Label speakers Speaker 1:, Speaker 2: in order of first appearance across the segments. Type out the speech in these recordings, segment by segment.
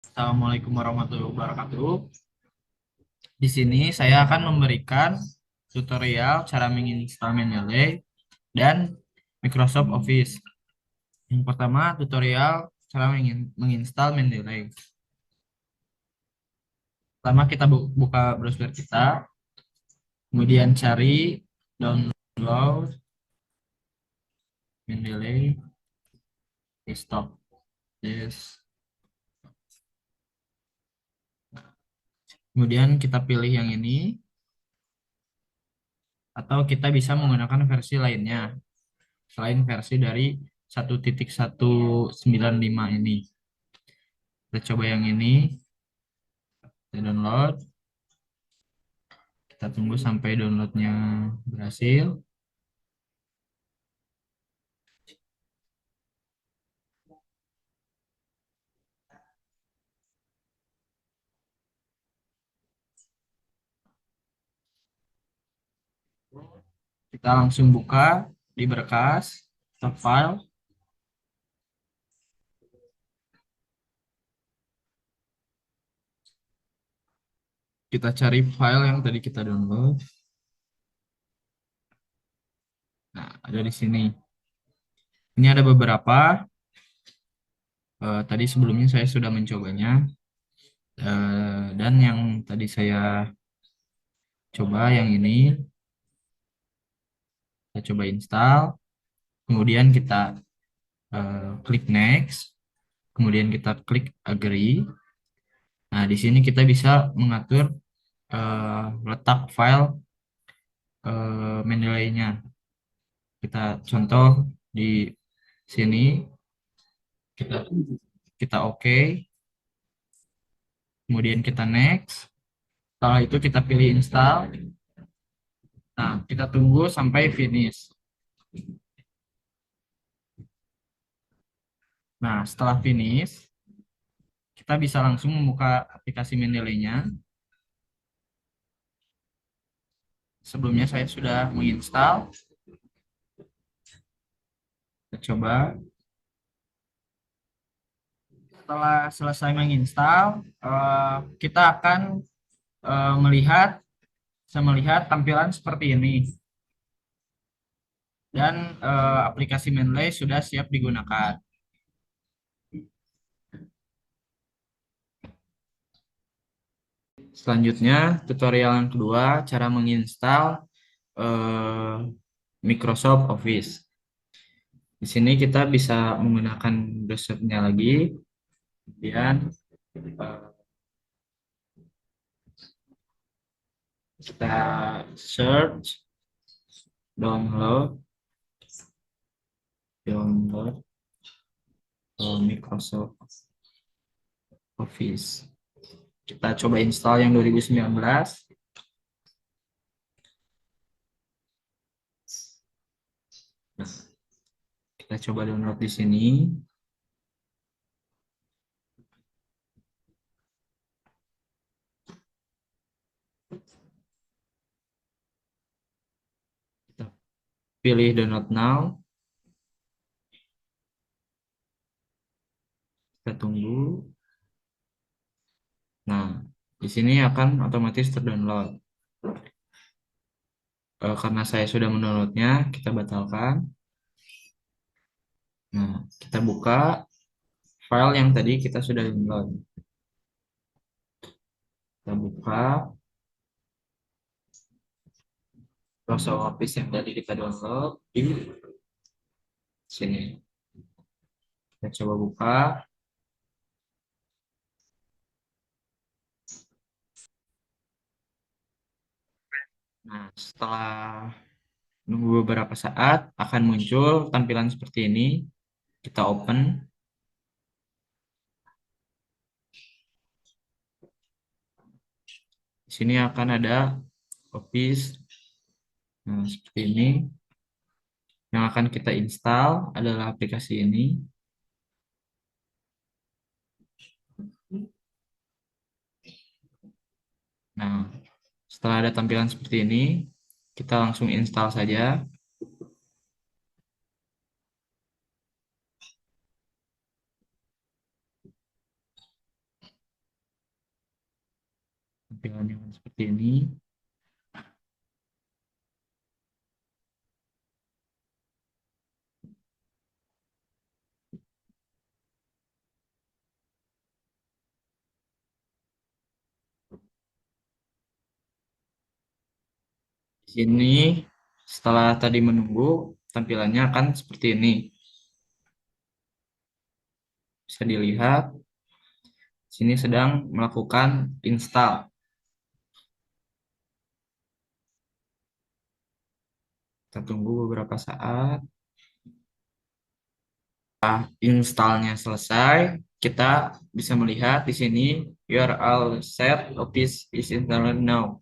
Speaker 1: Assalamualaikum warahmatullahi wabarakatuh. Di sini saya akan memberikan tutorial cara menginstal Mendeley dan Microsoft Office. Yang pertama, tutorial cara menginstal Mendeley. Pertama, kita buka browser kita, kemudian cari download Mendeley desktop. Yes. Kemudian kita pilih yang ini, atau kita bisa menggunakan versi lainnya selain versi dari 1.195 ini. Kita coba yang ini, kita download, kita tunggu sampai downloadnya berhasil. Kita langsung buka di berkas, atau file, kita cari file yang tadi kita download. Nah, ada di sini. Ini ada beberapa. Tadi sebelumnya saya sudah mencobanya. Dan yang tadi saya coba yang ini, kita coba install. Kemudian kita klik next. Kemudian kita klik agree. Nah, di sini kita bisa mengatur letak file Mendeley-nya. Kita contoh di sini, kita kita oke, kemudian kita next. Setelah itu kita pilih install. Nah, kita tunggu sampai finish. Nah, setelah finish, kita bisa langsung membuka aplikasi Mendeley-nya. Sebelumnya saya sudah menginstal. Kita coba. Setelah selesai menginstal, kita akan melihat tampilan seperti ini. Dan aplikasi Mendeley sudah siap digunakan. Selanjutnya, tutorial yang kedua, cara menginstal eh, Microsoft Office. Di sini kita bisa menggunakan browsernya lagi, kemudian eh, kita search, download, Microsoft Office. Kita coba install yang 2019. Nah, kita coba download di sini. Kita pilih download now. Kita tunggu. Nah, di sini akan otomatis terdownload. Karena saya sudah mendownloadnya, kita batalkan. Nah, kita buka file yang tadi kita sudah download. Kita buka Microsoft Office yang tadi kita download di sini. Kita coba buka. Nah, setelah nunggu beberapa saat, akan muncul tampilan seperti ini. Kita open. Di sini akan ada Office. Nah, seperti ini. Yang akan kita install adalah aplikasi ini. Nah, setelah ada tampilan seperti ini, kita langsung install saja. tampilannya akan seperti ini. Di sini setelah tadi menunggu, tampilannya akan seperti ini. Bisa dilihat, sini sedang melakukan install. Kita tunggu beberapa saat. Installnya selesai, kita bisa melihat di sini you are all set, Office is installed now.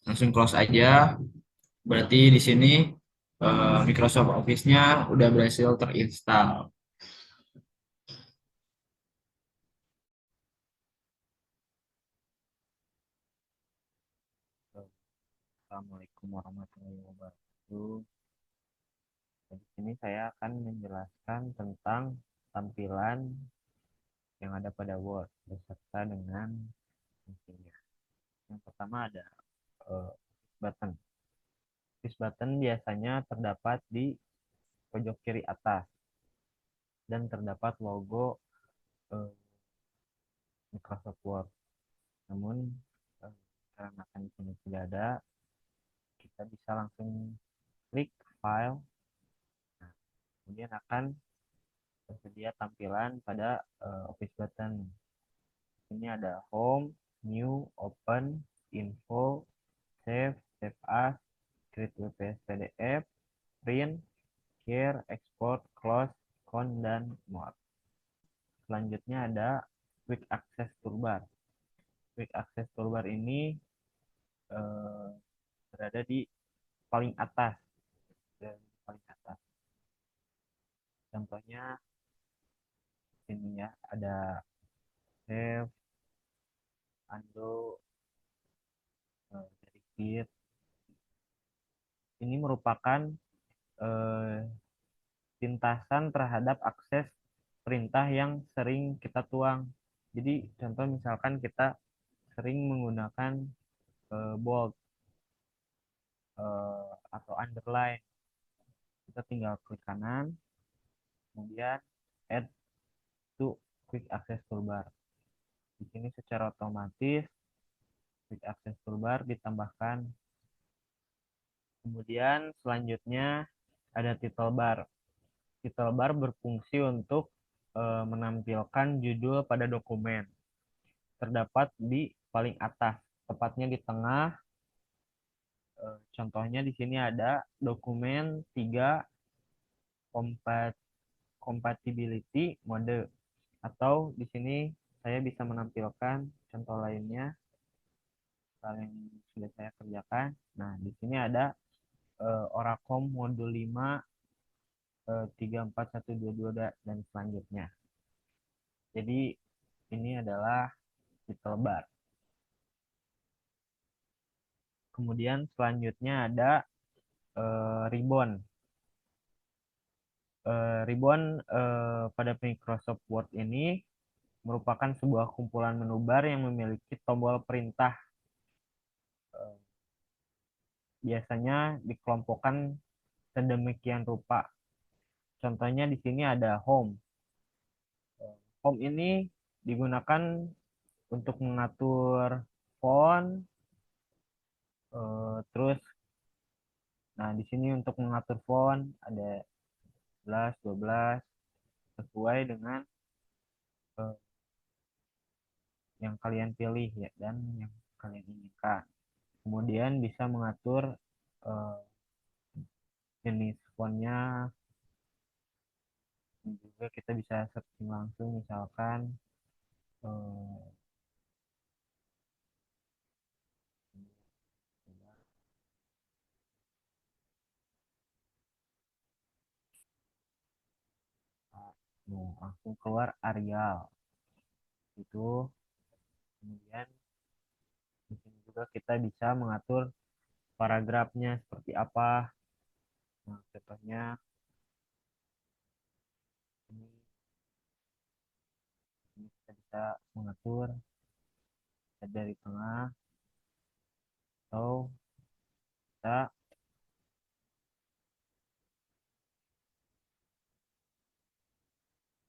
Speaker 1: Langsung close aja. Berarti di sini Microsoft Office-nya udah berhasil terinstall. Assalamualaikum warahmatullahi wabarakatuh. Di sini saya akan menjelaskan tentang tampilan yang ada pada Word beserta dengan fungsinya. Yang pertama ada uh, button. This button biasanya terdapat di pojok kiri atas dan terdapat logo uh, Microsoft Word. Namun karena di sini tidak ada, kita bisa langsung klik file. Nah, kemudian akan tersedia tampilan pada Office button. Ini ada Home, New, Open, Info, Save, Save As, Create WPS PDF, Print, Share, Export, Close, Con, dan More. Selanjutnya ada Quick Access Toolbar. Quick Access Toolbar ini eh, berada di paling atas. Paling atas. Contohnya ini ya, ada Save, Undo, Edit. Ini merupakan eh, pintasan terhadap akses perintah yang sering kita tuang. Jadi contoh misalkan kita sering menggunakan bold atau underline, kita tinggal klik kanan, kemudian add to quick access toolbar. Di sini secara otomatis quick access toolbar ditambahkan. Kemudian selanjutnya ada title bar. Title bar berfungsi untuk menampilkan judul pada dokumen. Terdapat di paling atas, tepatnya di tengah. Contohnya di sini ada dokumen 3 compatibility mode, atau di sini saya bisa menampilkan contoh lainnya yang sudah saya kerjakan. Nah, di sini ada Oracom modul 5 34122 dan selanjutnya. Jadi ini adalah title bar. Kemudian selanjutnya ada ribbon. Ribbon pada Microsoft Word ini merupakan sebuah kumpulan menu bar yang memiliki tombol perintah. Biasanya dikelompokkan sedemikian rupa. Contohnya di sini ada home. Home ini digunakan untuk mengatur font, terus nah di sini untuk mengatur font ada 11, 12 sesuai dengan yang kalian pilih ya dan yang kalian inginkan. Kemudian bisa mengatur uh, jenis fontnya, dan juga kita bisa searching langsung misalkan uh, langsung keluar Arial itu. Kemudian di sini juga kita bisa mengatur paragrafnya seperti apa. Nah, contohnya ini, ini kita bisa mengatur dari tengah
Speaker 2: atau kita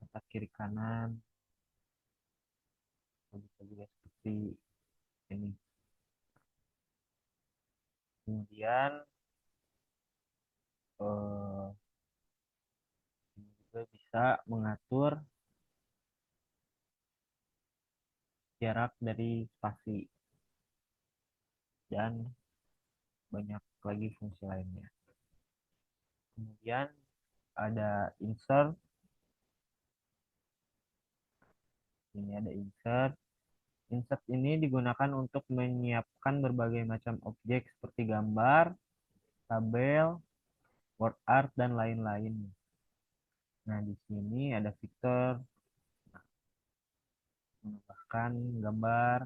Speaker 2: letak kiri kanan, atau bisa juga seperti ini. Kemudian eh, ini juga bisa mengatur jarak dari spasi dan banyak lagi fungsi lainnya. Kemudian ada insert, ini ada insert. Insert ini digunakan untuk menyiapkan berbagai macam objek seperti gambar, tabel, word art, dan lain-lain. Nah, di sini ada fitur menambahkan gambar,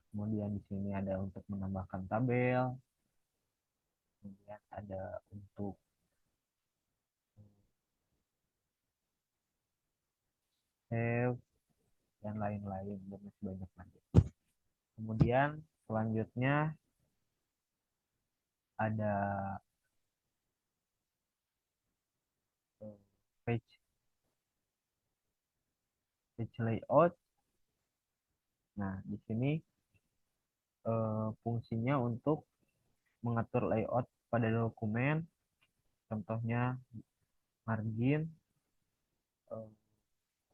Speaker 2: kemudian di sini ada untuk menambahkan tabel, kemudian ada untuk save, dan lain-lain, dan masih banyak lagi. Kemudian selanjutnya ada page page layout. Nah, di sini fungsinya untuk mengatur layout pada dokumen, contohnya margin, eh,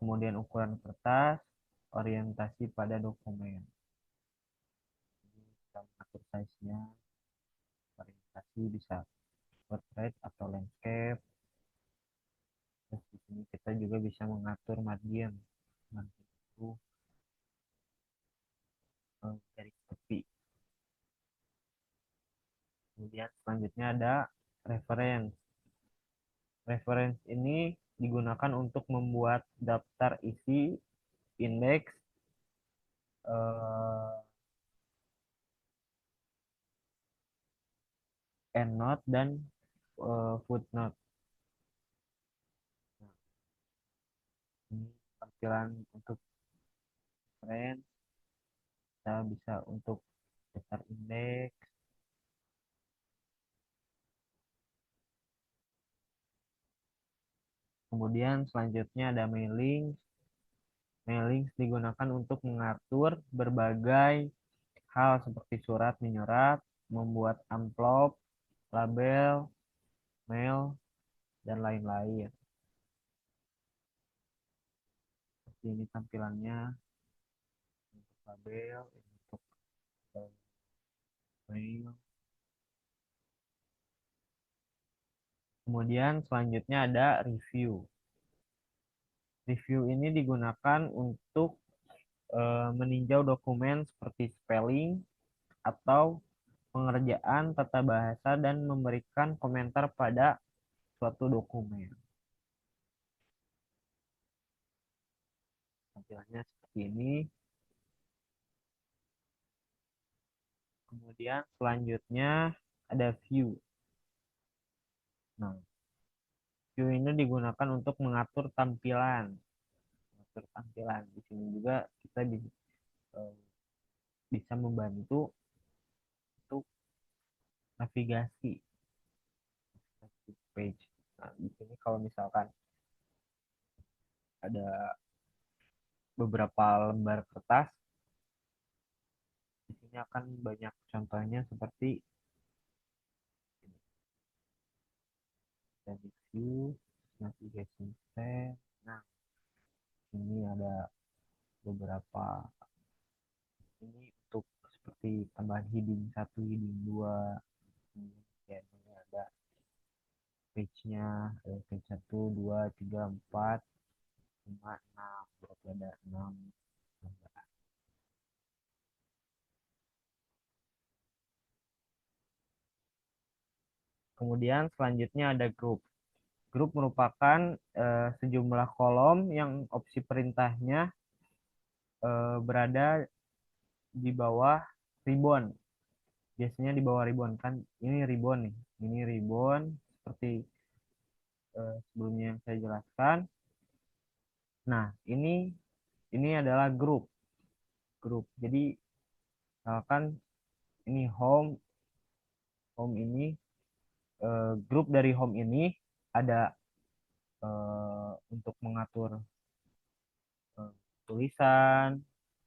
Speaker 2: kemudian ukuran kertas, orientasi pada dokumen. Jadi kita mengatur size-nya, orientasi bisa portrait atau landscape. Terus di sini kita juga bisa mengatur margin. Margin itu dari tepi. Kemudian selanjutnya ada reference. Reference ini digunakan untuk membuat daftar isi, indeks, eh, endnote, dan footnote. Nah, ini tampilan untuk reference. Kita bisa untuk daftar indeks. Kemudian selanjutnya ada mailing. Mailing digunakan untuk mengatur berbagai hal seperti surat menyurat, membuat amplop, label, mail, dan lain-lain. Seperti ini tampilannya untuk label, untuk eh, mail. Kemudian selanjutnya ada review. Review ini digunakan untuk meninjau dokumen seperti spelling atau pengerjaan tata bahasa dan memberikan komentar pada suatu dokumen. Tampilannya seperti ini. Kemudian selanjutnya ada view. Nah, view ini digunakan untuk mengatur tampilan. Mengatur tampilan. Di sini juga kita eh, bisa membantu untuk navigasi page. Nah, di sini kalau misalkan ada beberapa lembar kertas, di sini akan banyak contohnya seperti static view, navigation set. Nah, ini ada beberapa ini untuk seperti tambahan heading satu, heading dua. Kemudian ini ada page-nya, ada page 1, 2, 3, 4, 5, 6. Berarti ada 6. Kemudian selanjutnya ada group. Grup merupakan sejumlah kolom yang opsi perintahnya berada di bawah ribbon. Biasanya di bawah ribbon kan ini ribbon nih. Ini ribbon seperti sebelumnya yang saya jelaskan. Nah, ini adalah grup. Grup. Jadi misalkan ini home, home ini, grup dari home ini ada untuk mengatur tulisan.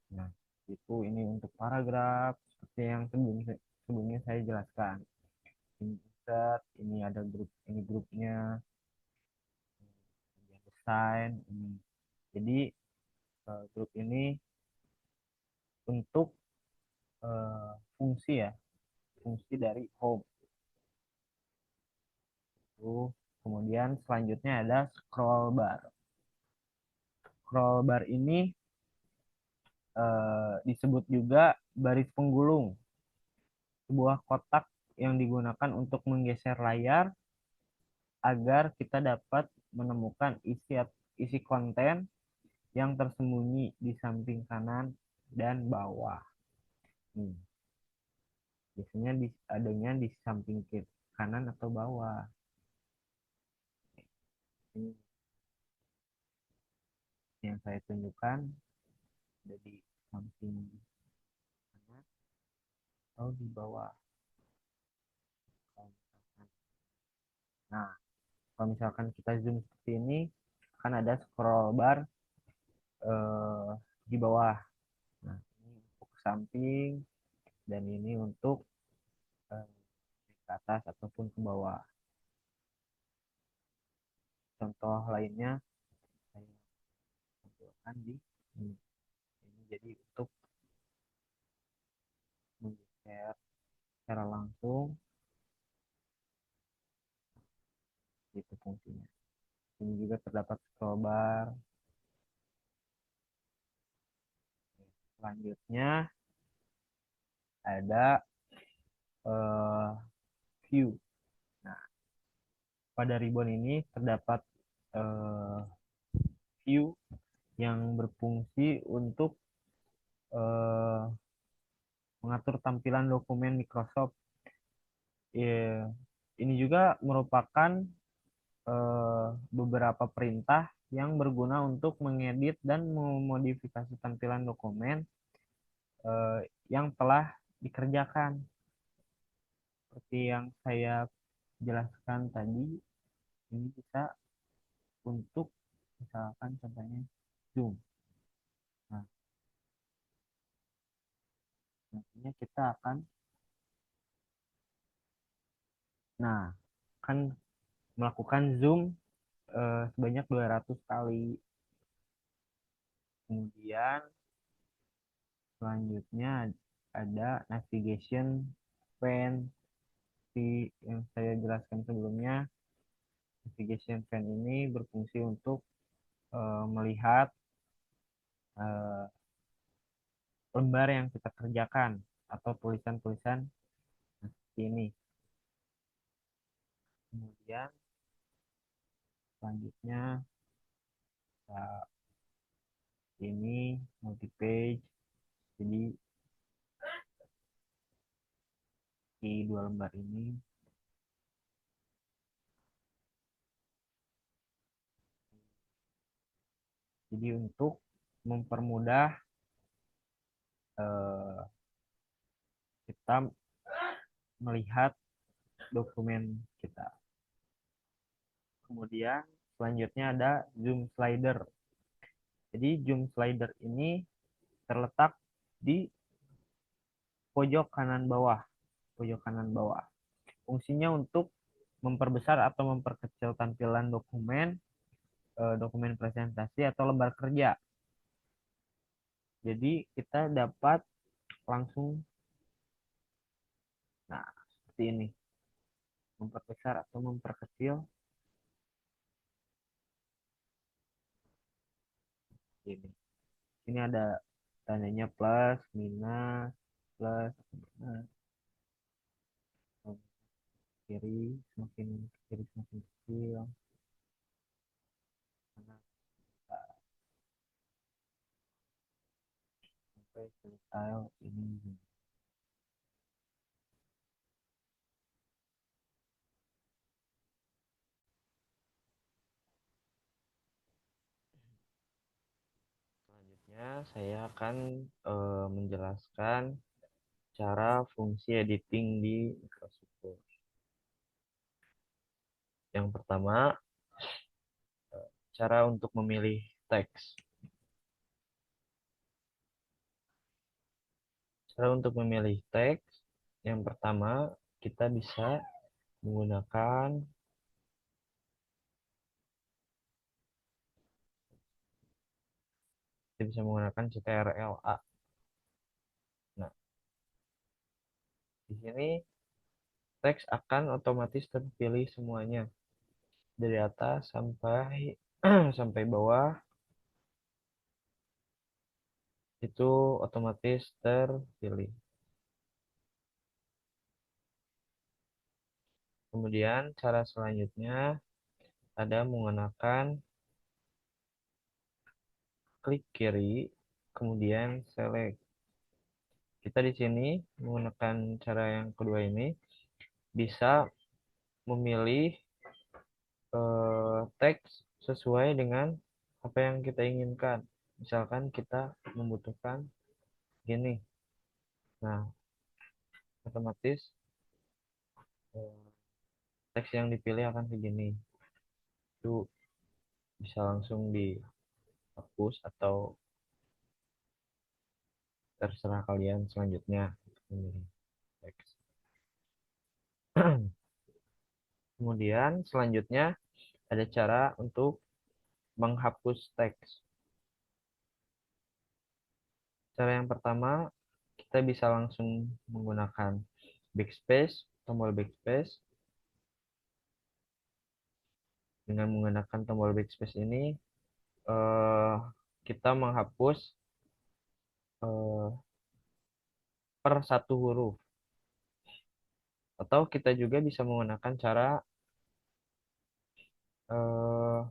Speaker 2: Nah, itu ini untuk paragraf seperti yang sebelumnya saya jelaskan. Ini insert, ini ada grup, ini grupnya, ini desain, ini. Jadi grup ini untuk fungsi ya, fungsi dari home. Tuh. Kemudian selanjutnya ada scroll bar. Scroll bar ini disebut juga baris penggulung, sebuah kotak yang digunakan untuk menggeser layar agar kita dapat menemukan isi konten yang tersembunyi di samping kanan dan bawah. Hmm. Biasanya adanya di samping kiri, kanan atau bawah. Ini yang saya tunjukkan ada di samping kanan atau di bawah. Nah, kalau misalkan kita zoom seperti ini, akan ada scroll bar eh, di bawah. Nah, ini untuk ke samping dan ini untuk eh, ke atas ataupun ke bawah. Contoh lainnya saya tampilkan di ini. Ini jadi untuk menggeser secara langsung itu fungsinya. Ini juga terdapat scroll bar. Selanjutnya ada eh, view. Nah, pada ribbon ini terdapat eh, view yang berfungsi untuk eh, mengatur tampilan dokumen Microsoft. Ini juga merupakan beberapa perintah yang berguna untuk mengedit dan memodifikasi tampilan dokumen eh, yang telah dikerjakan. Seperti yang saya jelaskan tadi, ini bisa untuk misalkan contohnya Zoom. Nah, nantinya kita akan, nah, akan melakukan Zoom sebanyak 200 kali. Kemudian selanjutnya ada navigation pane yang saya jelaskan sebelumnya. Navigation pane ini berfungsi untuk melihat eh, lembar yang kita kerjakan atau tulisan-tulisan seperti ini. Kemudian selanjutnya kita ini multi page. Jadi di dua lembar ini, jadi untuk mempermudah eh, kita melihat dokumen kita. Kemudian selanjutnya ada zoom slider. Jadi zoom slider ini terletak di pojok kanan bawah, pojok kanan bawah. Fungsinya untuk memperbesar atau memperkecil tampilan dokumen, dokumen presentasi atau lembar kerja. Jadi kita dapat langsung, nah seperti ini, memperbesar atau memperkecil ini. Ini ada tandanya plus, minus, plus, minus, kiri, semakin kiri semakin kecil, kanan sampai selesai ini. Selanjutnya saya akan menjelaskan cara fungsi editing di Microsoft Word. Yang pertama, cara untuk memilih teks. Cara untuk memilih teks, yang pertama kita bisa menggunakan CTRL-A. Nah, di sini teks akan otomatis terpilih semuanya dari atas sampai sampai bawah itu otomatis terpilih. Kemudian cara selanjutnya ada menggunakan klik kiri, kemudian select. Kita di sini menggunakan cara yang kedua ini bisa memilih teks sesuai dengan apa yang kita inginkan. Misalkan kita membutuhkan gini. Nah, otomatis eh, teks yang dipilih akan begini. Itu bisa langsung dihapus atau terserah kalian selanjutnya untuk memilih teks. Kemudian selanjutnya ada cara untuk menghapus teks. Cara yang pertama, kita bisa langsung menggunakan backspace, tombol backspace. Dengan menggunakan tombol backspace ini, eh, kita menghapus eh, per satu huruf. Atau kita juga bisa menggunakan cara eh,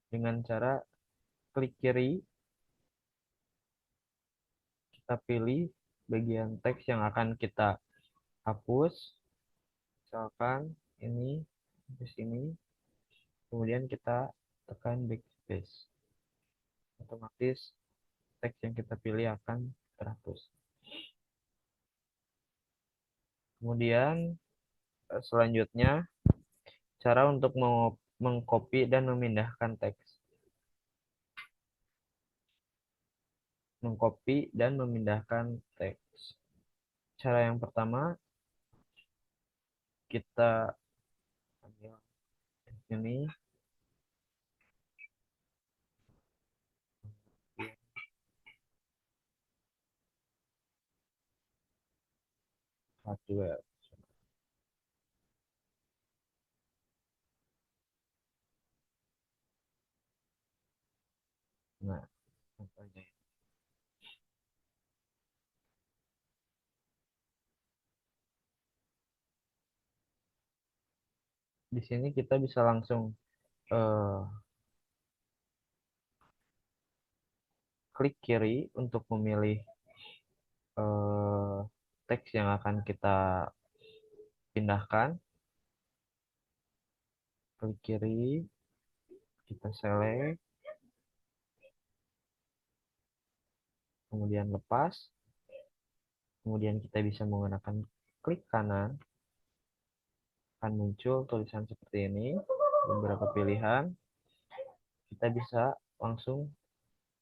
Speaker 2: dengan cara klik kiri, kita pilih bagian teks yang akan kita hapus. Misalkan ini di sini, kemudian kita tekan backspace. Otomatis teks yang kita pilih akan terhapus. Kemudian selanjutnya cara untuk mengcopy dan memindahkan teks. Mengcopy dan memindahkan teks. Cara yang pertama kita ambil ini, hardware. Nah, contohnya. Di sini kita bisa langsung eh, klik kiri untuk memilih eh, teks yang akan kita pindahkan. Klik kiri, kita select, kemudian lepas, kemudian kita bisa menggunakan klik kanan, akan muncul tulisan seperti ini, beberapa pilihan. Kita bisa langsung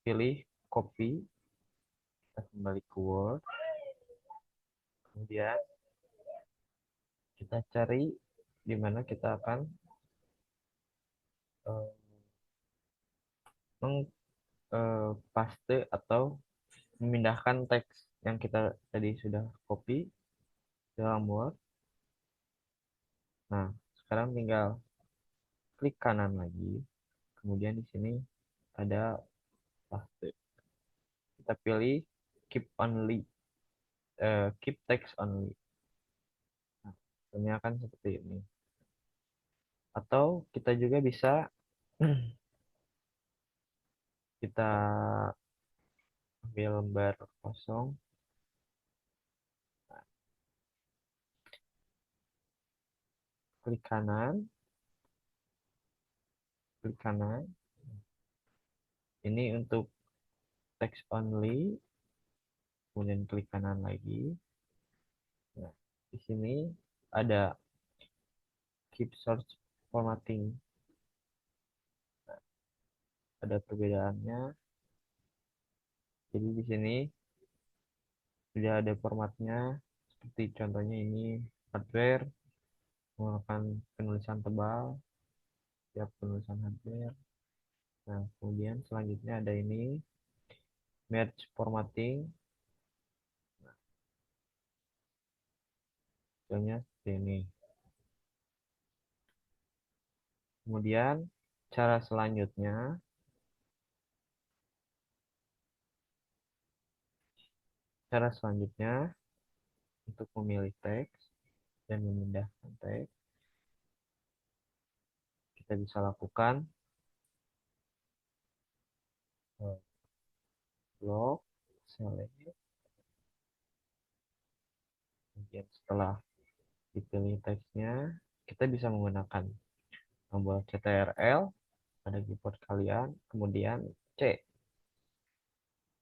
Speaker 2: pilih copy, kita kembali ke Word, kemudian kita cari di mana kita akan eh, paste atau memindahkan teks yang kita tadi sudah copy dalam Word. Nah, sekarang tinggal klik kanan lagi. Kemudian di sini ada paste. Kita pilih keep only, keep text only. Nah, ini akan seperti ini. Atau kita juga bisa kita ambil lembar kosong. Nah, klik kanan, klik kanan. Ini untuk text only. Kemudian klik kanan lagi. Nah, di sini ada keep search formatting. Ada perbedaannya. Jadi di sini sudah ada formatnya. Seperti contohnya ini hardware menggunakan penulisan tebal, siap penulisan hardware. Nah, kemudian selanjutnya ada ini merge formatting. Contohnya seperti ini. Kemudian cara selanjutnya untuk memilih teks dan memindahkan teks, kita bisa lakukan blok, select, kemudian setelah dipilih teksnya, kita bisa menggunakan tombol CTRL pada keyboard kalian, kemudian C,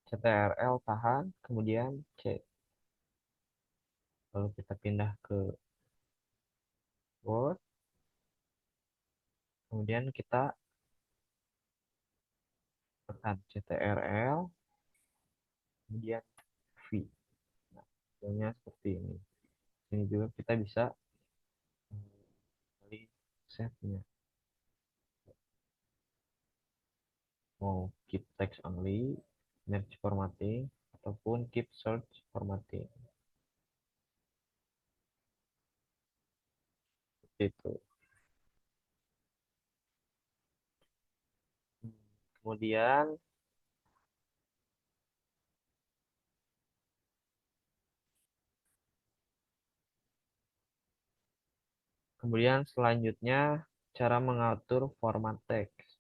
Speaker 2: CTRL tahan, kemudian C. Lalu kita pindah ke Word, kemudian kita tekan CTRL, kemudian V. Nah, hasilnya seperti ini. Ini juga kita bisa pilih save-nya. Mau keep text only, merge formatting, ataupun keep search formatting. Seperti itu. Kemudian, kemudian selanjutnya cara mengatur format teks.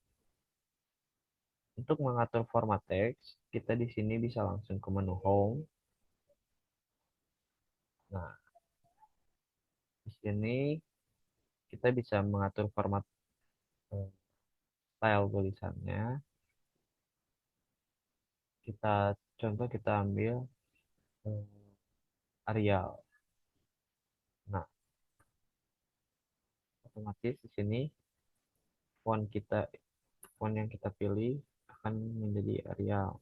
Speaker 2: Untuk mengatur format teks, kita di sini bisa langsung ke menu Home. Nah, di sini kita bisa mengatur format style tulisannya. Kita ambil eh, Arial. Nah, otomatis di sini font kita font yang kita pilih akan menjadi Arial.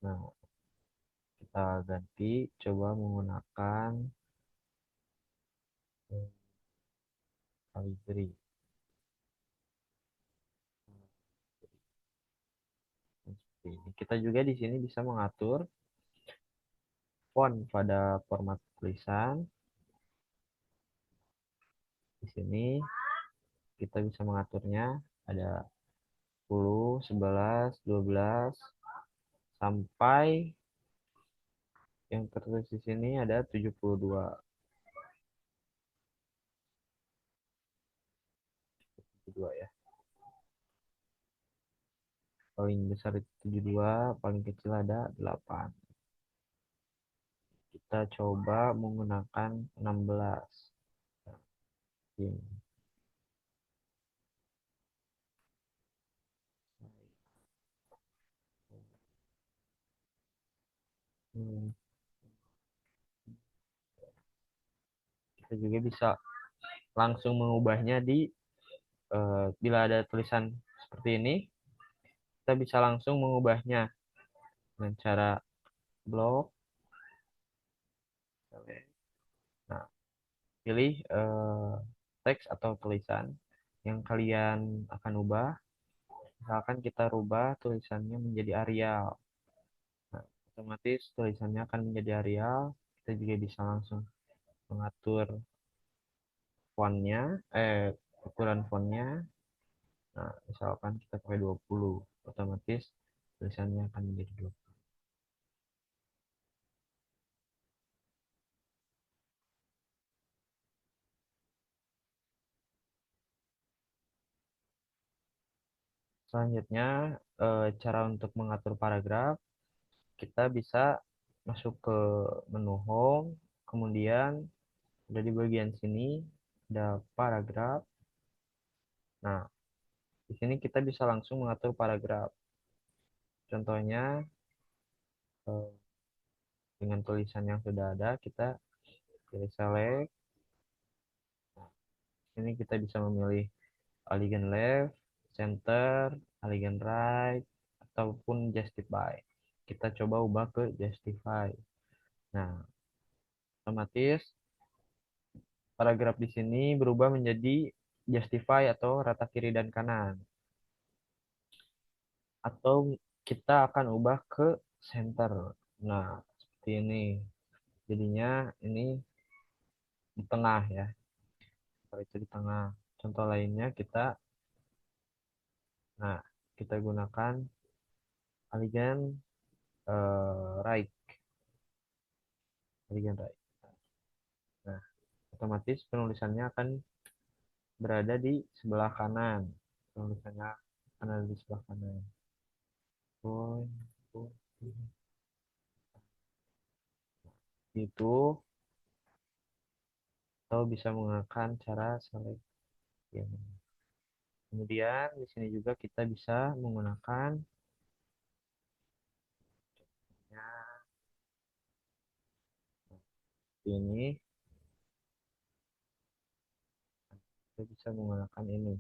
Speaker 2: Nah, kita ganti coba menggunakan eh, Calibri. Seperti ini. Kita juga di sini bisa mengatur font pada format tulisan. Di sini kita bisa mengaturnya ada 10, 11, 12 sampai yang tertulis di sini ada 72. 72 ya. Paling besar itu 72, paling kecil ada 8. Kita coba menggunakan 16. Ini. Hmm, Kita juga bisa langsung mengubahnya bila ada tulisan seperti ini, kita bisa langsung mengubahnya dengan cara blok. Nah, pilih teks atau tulisan yang kalian akan ubah. Misalkan kita rubah tulisannya menjadi Arial. Nah, otomatis tulisannya akan menjadi Arial. Kita juga bisa langsung mengatur fontnya, ukuran fontnya. Nah, misalkan kita pakai 20, otomatis tulisannya akan menjadi 20. Selanjutnya, cara untuk mengatur paragraf, kita bisa masuk ke menu Home, kemudian ada di bagian sini ada paragraf. Nah, di sini kita bisa langsung mengatur paragraf. Contohnya, eh, dengan tulisan yang sudah ada, kita pilih select. Ini kita bisa memilih align left, center, align right, ataupun justify. Kita coba ubah ke justify. Nah, otomatis paragraf di sini berubah menjadi justify atau rata kiri dan kanan. Atau kita akan ubah ke center. Nah, seperti ini. Jadinya ini di tengah ya. Kalau itu di tengah. Contoh lainnya nah, kita gunakan align right. Align right. Nah, otomatis penulisannya akan berada di sebelah kanan. Penulisannya akan ada di sebelah kanan. Oh, oh, itu atau bisa menggunakan cara select ini. Kemudian di sini juga kita bisa menggunakan ya, ini kita bisa menggunakan ini.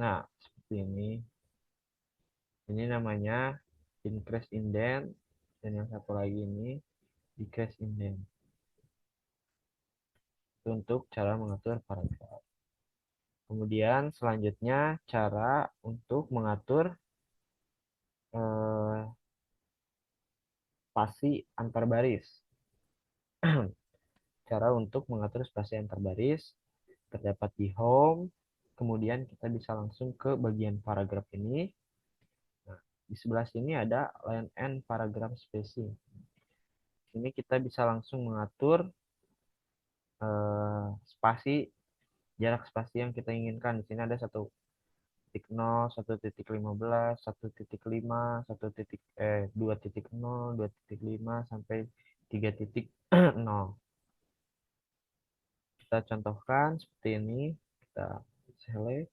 Speaker 2: Nah, seperti ini. Ini namanya increase indent dan yang satu lagi ini decrease indent. Itu untuk cara mengatur paragraf. Kemudian selanjutnya cara untuk mengatur eh, spasi antar baris. Cara untuk mengatur spasi antar baris terdapat di home. Kemudian kita bisa langsung ke bagian paragraf ini. Nah, di sebelah sini ada line and paragraph spacing. Ini kita bisa langsung mengatur spasi jarak spasi yang kita inginkan. Di sini ada 1.0, 1.15, 1.5, 2.0, 2.5 sampai 3.0. Kita contohkan seperti ini. Kita select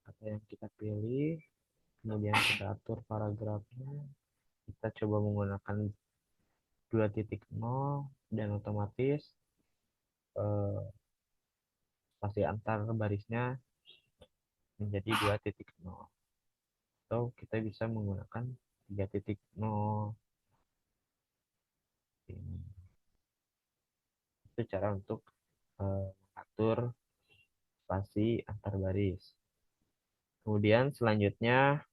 Speaker 2: apa yang kita pilih, kemudian kita atur paragrafnya. Kita coba menggunakan 2.0 dan otomatis eh, spasi antar barisnya menjadi 2.0. Atau kita bisa menggunakan 3.0 ini. Itu cara untuk mengatur spasi antar baris. Kemudian selanjutnya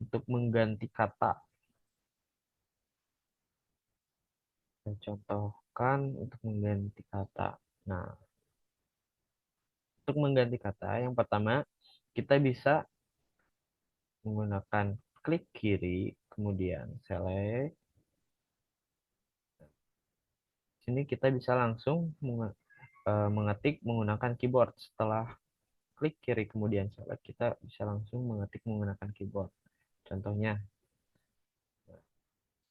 Speaker 2: untuk mengganti kata. Saya contohkan untuk mengganti kata. Nah, untuk mengganti kata, yang pertama kita bisa menggunakan klik kiri, kemudian select. Sini kita bisa langsung mengetik menggunakan keyboard. Setelah klik kiri kemudian select, kita bisa langsung mengetik menggunakan keyboard. Contohnya,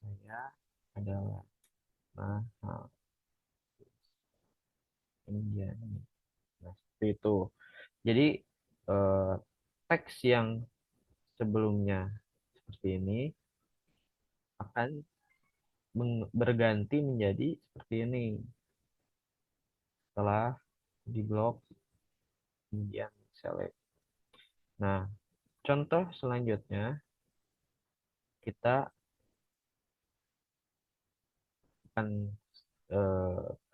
Speaker 2: saya adalah mahal menjadi. Nah, seperti itu. Jadi, eh, teks yang sebelumnya seperti ini akan berganti menjadi seperti ini setelah di blok kemudian select. Nah, contoh selanjutnya kita akan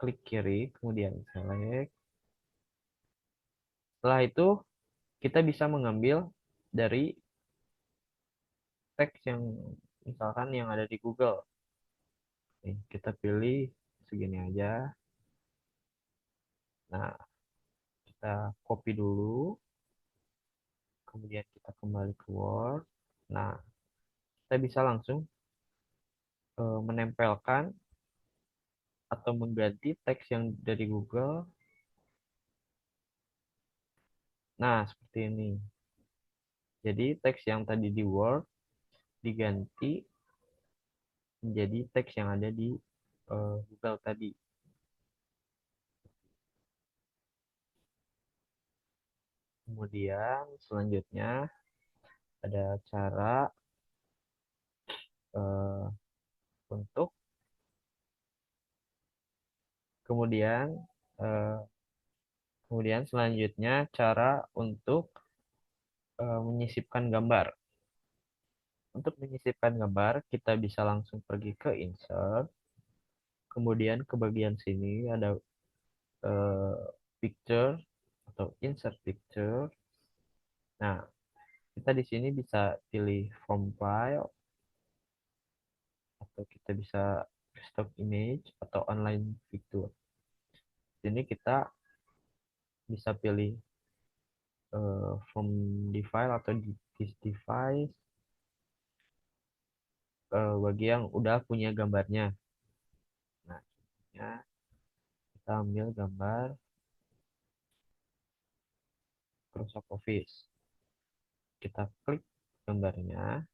Speaker 2: klik kiri kemudian select. Setelah itu kita bisa mengambil dari teks yang misalkan yang ada di Google. Nih, kita pilih segini aja. Nah, kita copy dulu, kemudian kita kembali ke Word. Nah, kita bisa langsung menempelkan atau mengganti teks yang dari Google. Nah, seperti ini. Jadi, teks yang tadi di Word diganti menjadi teks yang ada di Google tadi. Kemudian, selanjutnya ada cara eh, untuk kemudian eh, kemudian selanjutnya cara untuk menyisipkan gambar. Untuk menyisipkan gambar, kita bisa langsung pergi ke insert, kemudian ke bagian sini ada eh, picture atau insert picture. Nah, kita di sini bisa pilih from file atau kita bisa stock image atau online picture. Di sini kita bisa pilih from the file atau this device bagi yang udah punya gambarnya. Nah, contohnya kita ambil gambar Microsoft Office. Kita klik gambarnya,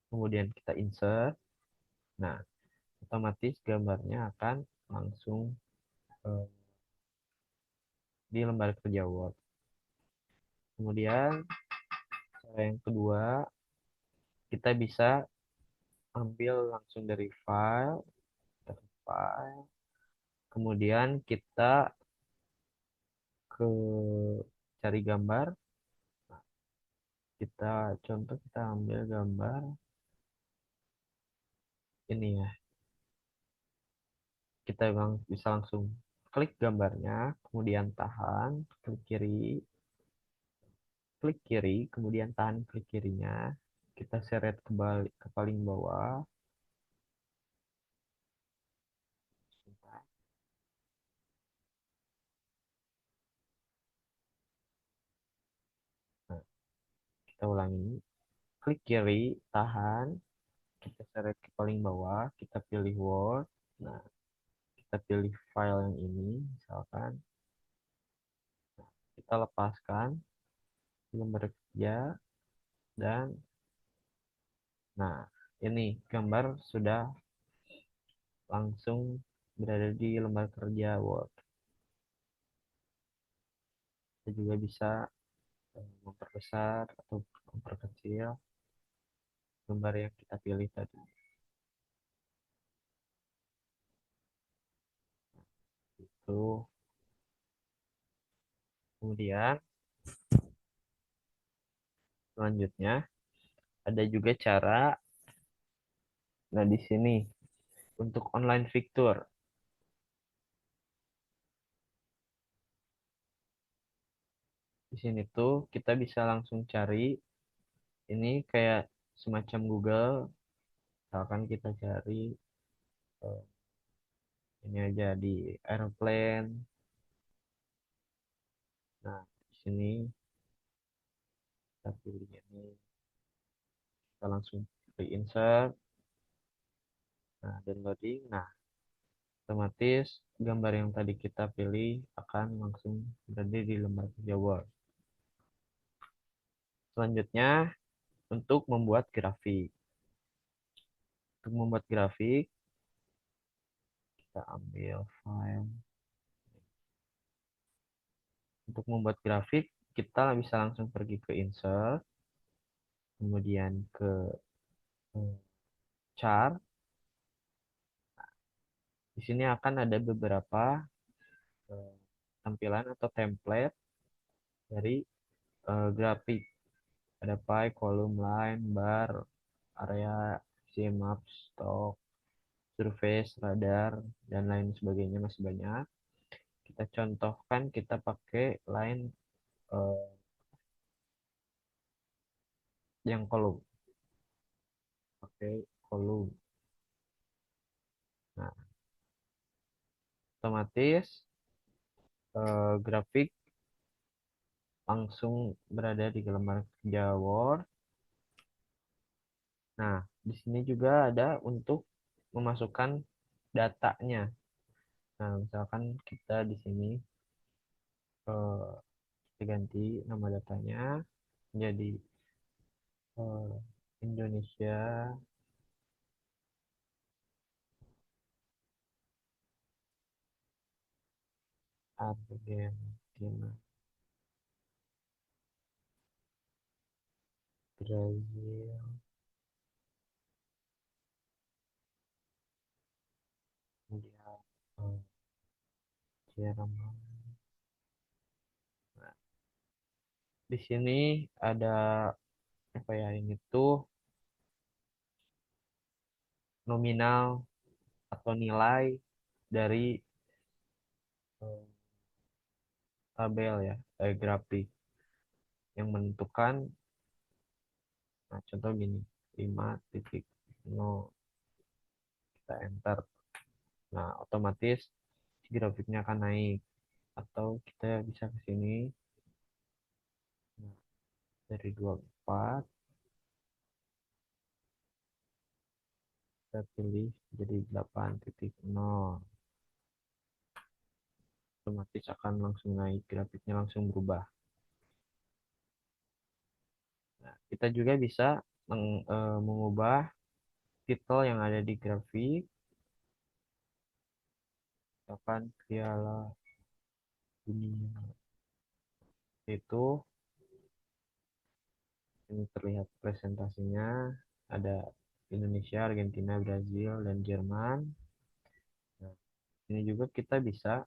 Speaker 2: kemudian kita insert. Nah, otomatis gambarnya akan langsung eh, di lembar kerja Word. Kemudian cara yang kedua, kita bisa ambil langsung dari file, kemudian kita ke cari gambar. Kita contoh kita ambil gambar ini ya. Kita bisa langsung klik gambarnya, kemudian tahan, klik kiri, kemudian tahan klik kirinya. Kita seret ke balik ke paling bawah. Nah, kita ulangi. Klik kiri, tahan, kita seret ke paling bawah, kita pilih Word. Nah, kita pilih file yang ini, misalkan. Kita lepaskan lembar kerja dan nah, ini gambar sudah langsung berada di lembar kerja Word. Kita juga bisa memperbesar atau memperkecil gambar yang kita pilih tadi. Itu kemudian selanjutnya ada juga cara, nah di sini untuk online fitur. Di sini tuh kita bisa langsung cari ini kayak semacam Google. Misalkan kita cari eh, ini aja di airplane. Nah, di sini kita pilih ini, kita langsung pilih insert. Nah, dan loading. Nah, otomatis gambar yang tadi kita pilih akan langsung berada di lembar kerja Word. Selanjutnya, untuk membuat grafik. Untuk membuat grafik, kita ambil file. Untuk membuat grafik, kita bisa langsung pergi ke insert, kemudian ke chart. Di sini akan ada beberapa eh, tampilan atau template dari grafik. Ada pie, column, line, bar, area, CMap, stock, surface, radar, dan lain sebagainya masih banyak. Kita contohkan kita pakai line eh, yang kolom. Pakai kolom. Nah, otomatis grafik langsung berada di lembar kerja Word. Nah, di sini juga ada untuk memasukkan datanya. Nah, misalkan kita di sini kita ganti nama datanya menjadi Indonesia Argentina. Brazil, kemudian eh, Jerman. Nah, di sini ada apa ya, ini tuh nominal atau nilai dari eh, tabel ya, grafik yang menentukan. Nah, contoh gini, 5.0 kita enter. Nah, otomatis grafiknya akan naik. Atau kita bisa ke sini. Nah, dari 24 kita pilih jadi 8.0, otomatis akan langsung naik, grafiknya langsung berubah. Nah, kita juga bisa mengubah titel yang ada di grafik, misalkan Piala Dunia. Itu ini terlihat presentasinya, ada Indonesia, Argentina, Brazil, dan Jerman. Nah, ini juga kita bisa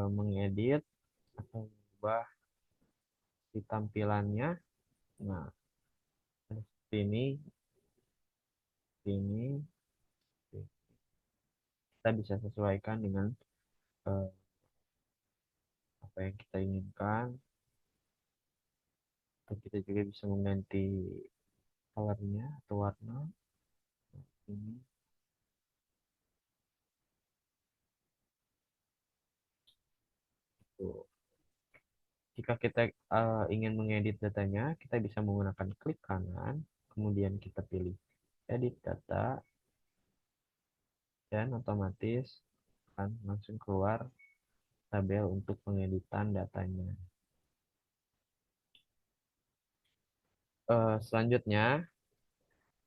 Speaker 2: mengedit atau mengubah di tampilannya. Nah, seperti ini kita bisa sesuaikan dengan eh, apa yang kita inginkan. Atau kita juga bisa mengganti colornya atau warna. Ini tuh. Jika kita ingin mengedit datanya, kita bisa menggunakan klik kanan, kemudian kita pilih edit data, dan otomatis akan langsung keluar tabel untuk pengeditan datanya. Selanjutnya,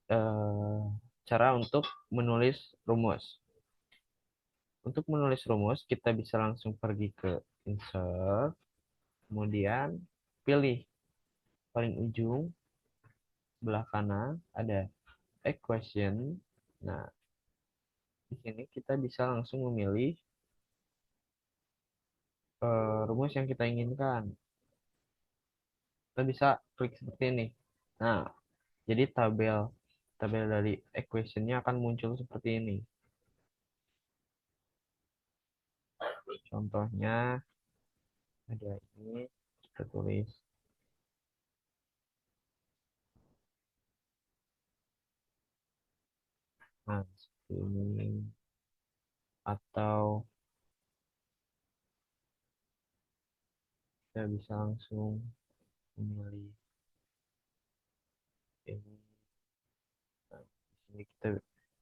Speaker 2: eh, cara untuk menulis rumus. Untuk menulis rumus, kita bisa langsung pergi ke insert, kemudian pilih paling ujung sebelah kanan ada equation. Nah, di sini kita bisa langsung memilih rumus yang kita inginkan. Kita bisa klik seperti ini. Nah, jadi tabel tabel dari equation-nya akan muncul seperti ini. Contohnya ada ini, kita tulis. Nah, seperti ini. Atau kita bisa langsung memilih ini. Nah, di sini kita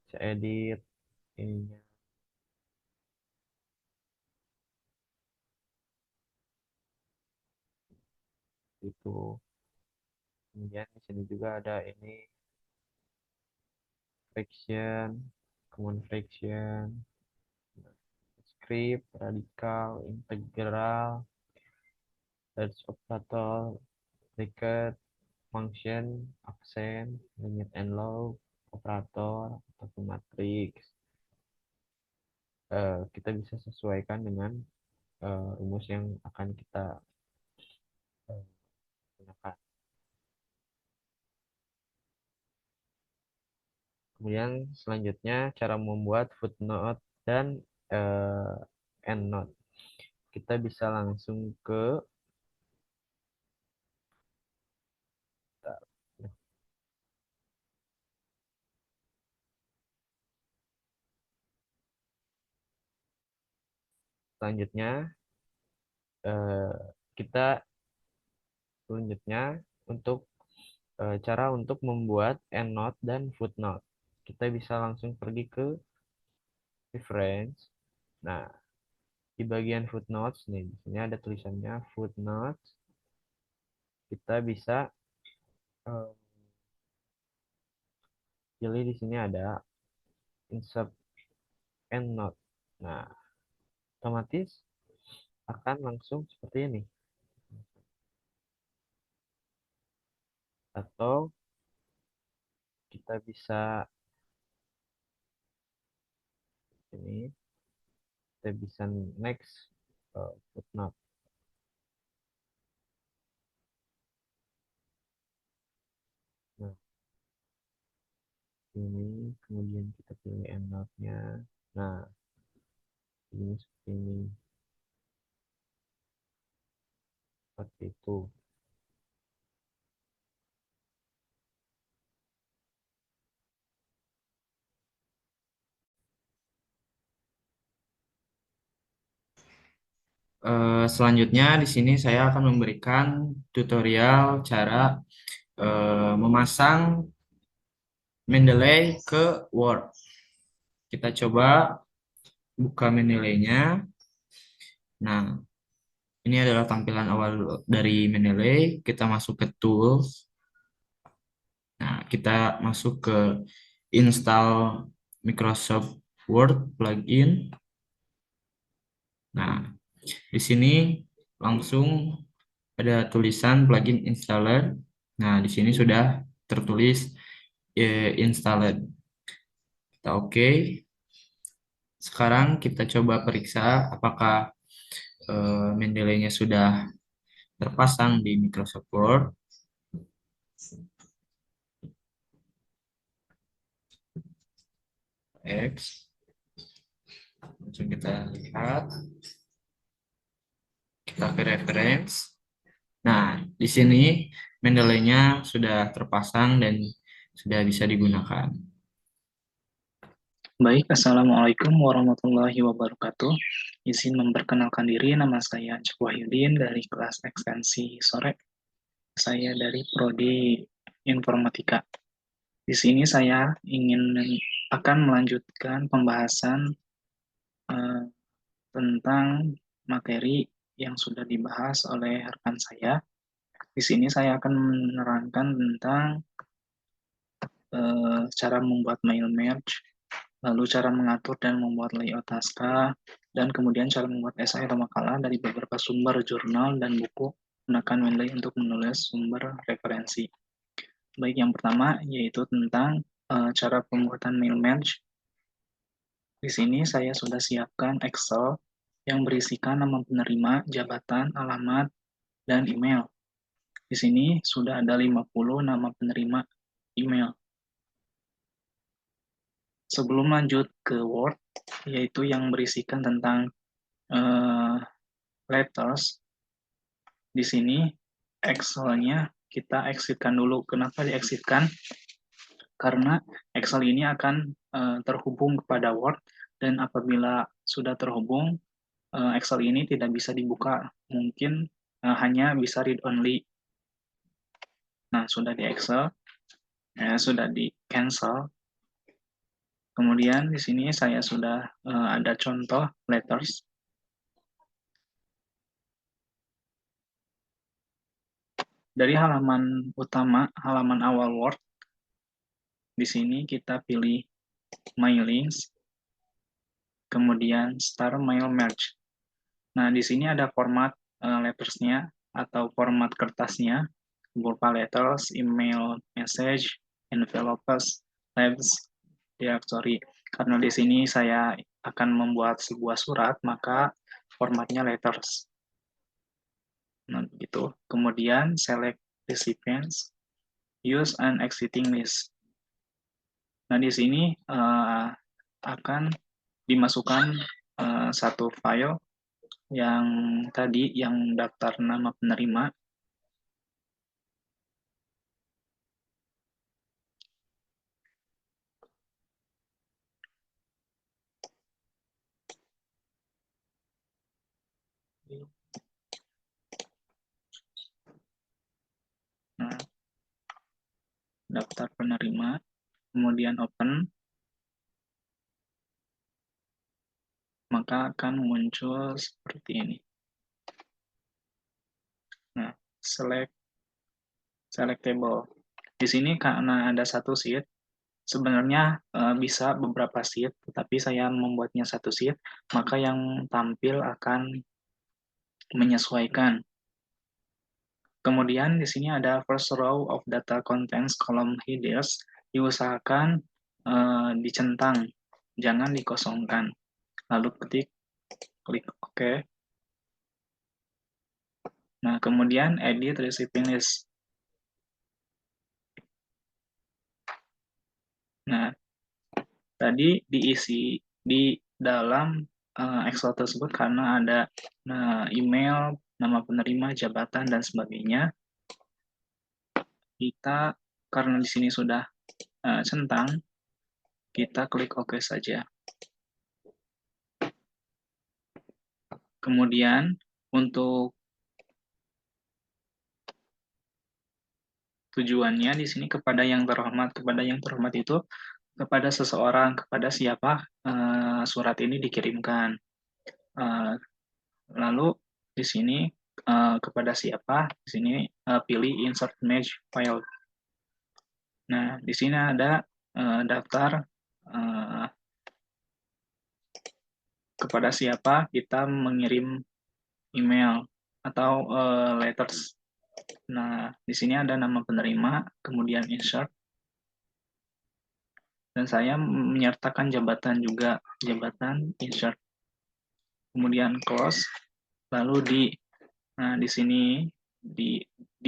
Speaker 2: bisa edit ininya itu. Kemudian di sini juga ada ini fraction, common fraction, script, radikal, integral, search operator, bracket, function, accent, limit and log, operator, ataupun matrix. Kita bisa sesuaikan dengan rumus yang akan kita eh, gunakan. Kemudian selanjutnya cara membuat footnote dan eh, endnote. Kita bisa langsung ke selanjutnya, eh, kita selanjutnya untuk cara untuk membuat endnote dan footnote. Kita bisa langsung pergi ke reference. Nah, di bagian footnotes nih, di sini ada tulisannya footnotes. Kita bisa eh, pilih di sini ada insert endnote. Nah, otomatis akan langsung seperti ini. Atau kita bisa ini, kita bisa next footnote. Nah, ini kemudian kita pilih endnote-nya. Nah, ini seperti ini, seperti itu.
Speaker 1: Selanjutnya di sini saya akan memberikan tutorial cara memasang Mendeley ke Word. Kita coba buka Mendeley-nya. Nah, ini adalah tampilan awal dari Mendeley. Kita masuk ke Tools. Nah, kita masuk ke Install Microsoft Word plugin. Nah, di sini langsung ada tulisan plugin installer. Nah, di sini sudah tertulis installed. Kita oke. Sekarang kita coba periksa apakah Mendeley-nya sudah terpasang di Microsoft Word. X. Langsung kita lihat. Kita ke reference. Nah, di sini Mendeley-nya sudah terpasang dan sudah bisa digunakan.
Speaker 3: Baik, Assalamualaikum warahmatullahi wabarakatuh. Izin memperkenalkan diri, nama saya Cuk Wahyudin dari kelas ekstensi sore. Saya dari Prodi Informatika. Di sini saya akan melanjutkan pembahasan eh, tentang materi yang sudah dibahas oleh rekan saya. Di sini saya akan menerangkan tentang cara membuat mail merge, lalu cara mengatur dan membuat layout naskah, dan kemudian cara membuat esai atau makalah dari beberapa sumber jurnal dan buku menggunakan Mendeley untuk menulis sumber referensi. Baik, yang pertama yaitu tentang cara pembuatan mail merge. Di sini saya sudah siapkan Excel yang berisikan nama penerima, jabatan, alamat, dan email. Di sini sudah ada 50 nama penerima email. Sebelum lanjut ke Word, yaitu yang berisikan tentang uh, letters, di sini Excel-nya kita exitkan dulu. Kenapa di-exitkan? Karena Excel ini akan terhubung kepada Word, dan apabila sudah terhubung, Excel ini tidak bisa dibuka. Mungkin hanya bisa read only. Nah, sudah di Excel, sudah di cancel. Kemudian di sini saya sudah ada contoh letters. Dari halaman utama, halaman awal Word, di sini kita pilih My Links, kemudian Start Mail Merge. Nah, di sini ada format lettersnya atau format kertasnya, berupa letters, email, message, envelopes, labels, directory. Karena di sini saya akan membuat sebuah surat, maka formatnya letters. Nah, begitu. Kemudian select recipients, use an exiting list. Nah, di sini akan dimasukkan satu file yang tadi, yang daftar nama penerima. Nah, daftar penerima, kemudian open, maka akan muncul seperti ini. Nah, selectable. Di sini karena ada satu sheet, sebenarnya bisa beberapa sheet, tetapi saya membuatnya satu sheet, maka yang tampil akan menyesuaikan. Kemudian di sini ada first row of data contents column headers, diusahakan dicentang, jangan dikosongkan. Lalu klik OK. Nah, kemudian edit receiving list. Nah, tadi diisi di dalam Excel tersebut karena ada email, nama penerima, jabatan, dan sebagainya. Kita, karena di sini sudah centang, kita klik OK saja. Kemudian, untuk tujuannya di sini kepada yang terhormat. Kepada yang terhormat itu kepada seseorang, kepada siapa surat ini dikirimkan. Lalu di sini kepada siapa, di sini pilih insert image file. Nah, di sini ada daftar kepada siapa kita mengirim email atau letters. Nah, di sini ada nama penerima, kemudian insert, dan saya menyertakan jabatan juga, jabatan insert, kemudian close, lalu di sini di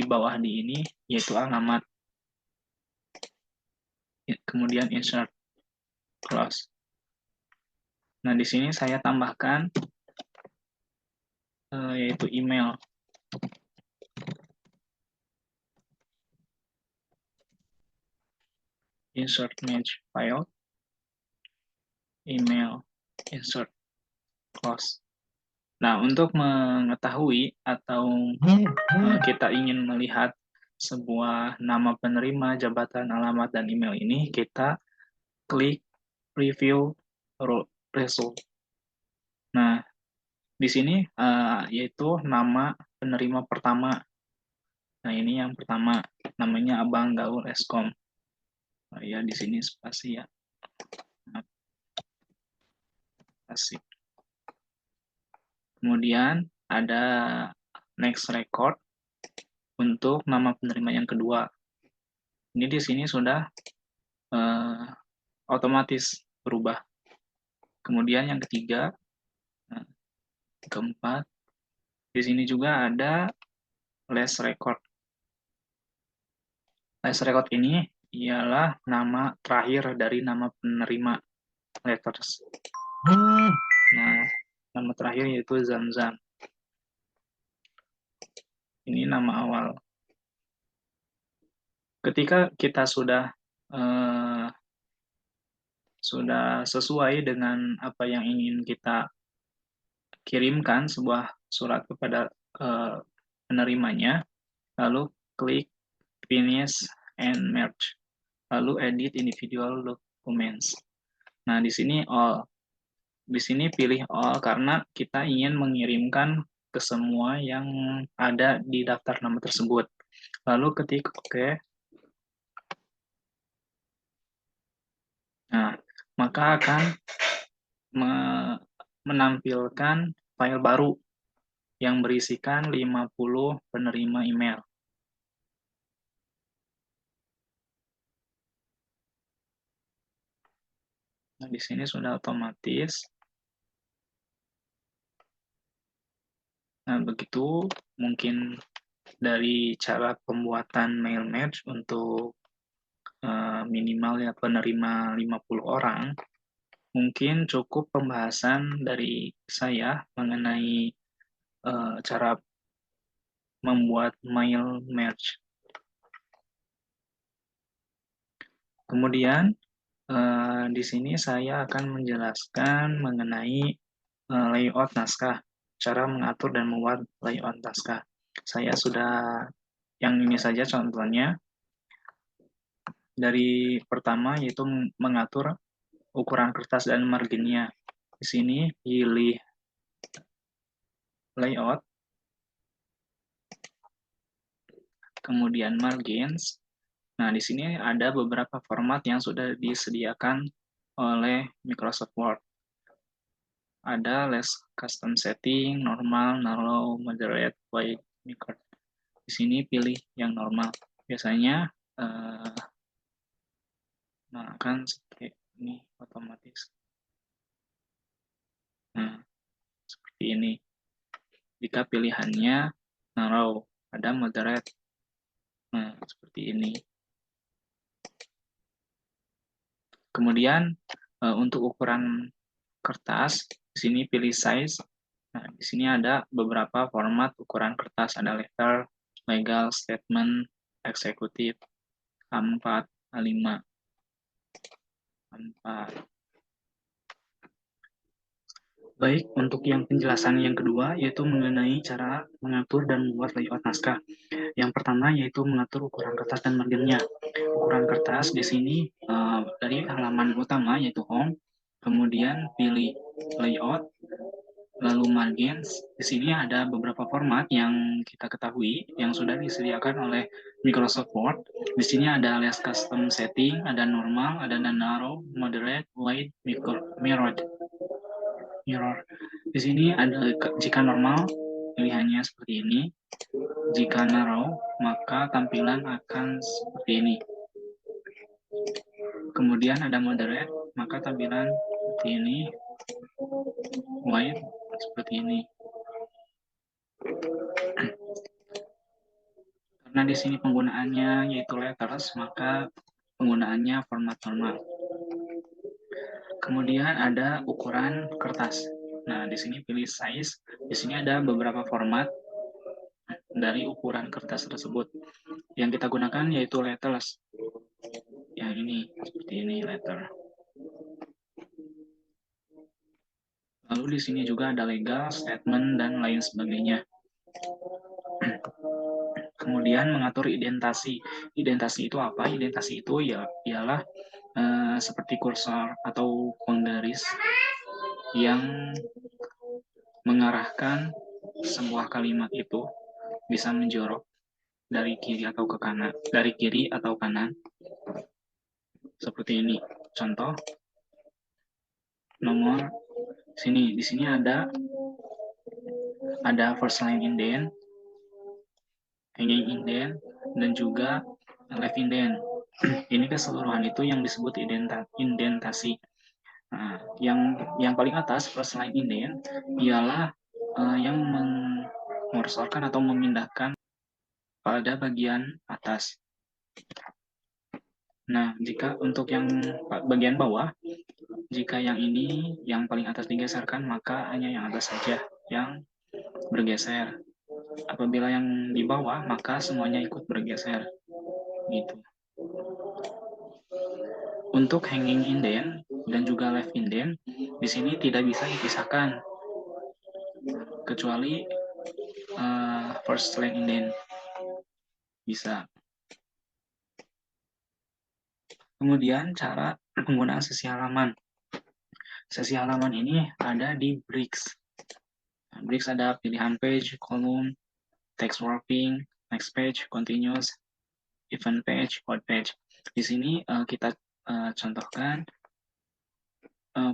Speaker 3: bawah di ini yaitu alamat, kemudian insert, close. Nah, di sini saya tambahkan yaitu email. Insert image file, email, insert, close. Nah, untuk mengetahui atau kita ingin melihat sebuah nama penerima, jabatan, alamat, dan email ini, kita klik Review Result. Nah, di sini yaitu nama penerima pertama. Nah, ini yang pertama, namanya Abang Gaul Eskom. Ya, di sini spasi ya. Spasi. Kemudian ada next record untuk nama penerima yang kedua. Ini di sini sudah otomatis berubah. Kemudian yang ketiga, keempat, di sini juga ada last record. Last record ini ialah nama terakhir dari nama penerima letters. Nah, nama terakhir yaitu Zamzam. Ini nama awal. Ketika kita sudah sesuai dengan apa yang ingin kita kirimkan, sebuah surat kepada penerimanya, lalu klik Finish and Merge, lalu edit individual documents. Nah, di sini all. Di sini pilih all karena kita ingin mengirimkan ke semua yang ada di daftar nama tersebut. Lalu ketik OK. Nah, maka akan menampilkan file baru yang berisikan 50 penerima email. Nah, di sini sudah otomatis. Nah, begitu mungkin dari cara pembuatan mail match untuk minimal ya penerima 50 orang. Mungkin cukup pembahasan dari saya mengenai cara membuat mail match. Kemudian di sini saya akan menjelaskan mengenai layout naskah, cara mengatur dan membuat layout naskah. Saya sudah, yang ini saja contohnya. Dari pertama yaitu mengatur ukuran kertas dan marginnya. Di sini pilih layout, kemudian margins. Nah, di sini ada beberapa format yang sudah disediakan oleh Microsoft Word. Ada less custom setting, normal, narrow, moderate, wide, micro. Di di sini pilih yang normal. Biasanya akan seperti ini otomatis. Nah, seperti ini. Jika pilihannya narrow, ada moderate. Nah, seperti ini. Kemudian untuk ukuran kertas, di sini pilih size. Nah, di sini ada beberapa format ukuran kertas, ada letter, legal, statement, eksekutif, A4, A5, A4. Baik, untuk yang penjelasan yang kedua, yaitu mengenai cara mengatur dan membuat layout naskah. Yang pertama yaitu mengatur ukuran kertas dan marginnya. Ukuran kertas di sini dari halaman utama yaitu home, kemudian pilih layout, lalu margins. Di sini ada beberapa format yang kita ketahui yang sudah disediakan oleh Microsoft Word. Di sini ada alias custom setting, ada normal, ada narrow, moderate, wide, mirrored. Di sini ada jika normal pilihannya seperti ini. Jika narrow, maka tampilan akan seperti ini. Kemudian ada moderate, maka tampilan seperti ini. Wide, seperti ini. Karena di sini penggunaannya yaitu letters, maka penggunaannya format normal. Kemudian ada ukuran kertas. Nah, di sini pilih size. Di sini ada beberapa format dari ukuran kertas tersebut. Yang kita gunakan yaitu letters. Yang ini, seperti ini letter. Lalu di sini juga ada legal, statement, dan lain sebagainya. Kemudian mengatur identasi. Identasi itu apa? Identasi itu ialah seperti kursor atau penggaris yang mengarahkan sebuah kalimat itu bisa menjorok dari kiri atau ke kanan, dari kiri atau kanan. Seperti ini. Contoh nomor sini, di sini ada first line indent, hanging indent, dan juga left indent. Ini keseluruhan itu yang disebut indentasi. Nah, yang paling atas first line indent ialah yang mengursorkan atau memindahkan pada bagian atas. Nah, jika untuk yang bagian bawah, jika yang ini yang paling atas digeserkan, maka hanya yang atas saja yang bergeser. Apabila yang di bawah, maka semuanya ikut bergeser. Gitu. Untuk hanging indent dan juga left indent, di sini tidak bisa dipisahkan, kecuali first line indent bisa. Kemudian cara penggunaan sesi halaman. Sesi halaman ini ada di Bricks. Nah, Bricks ada pilihan page, column, text wrapping, next page, continuous, event page, odd page. Di sini kita contohkan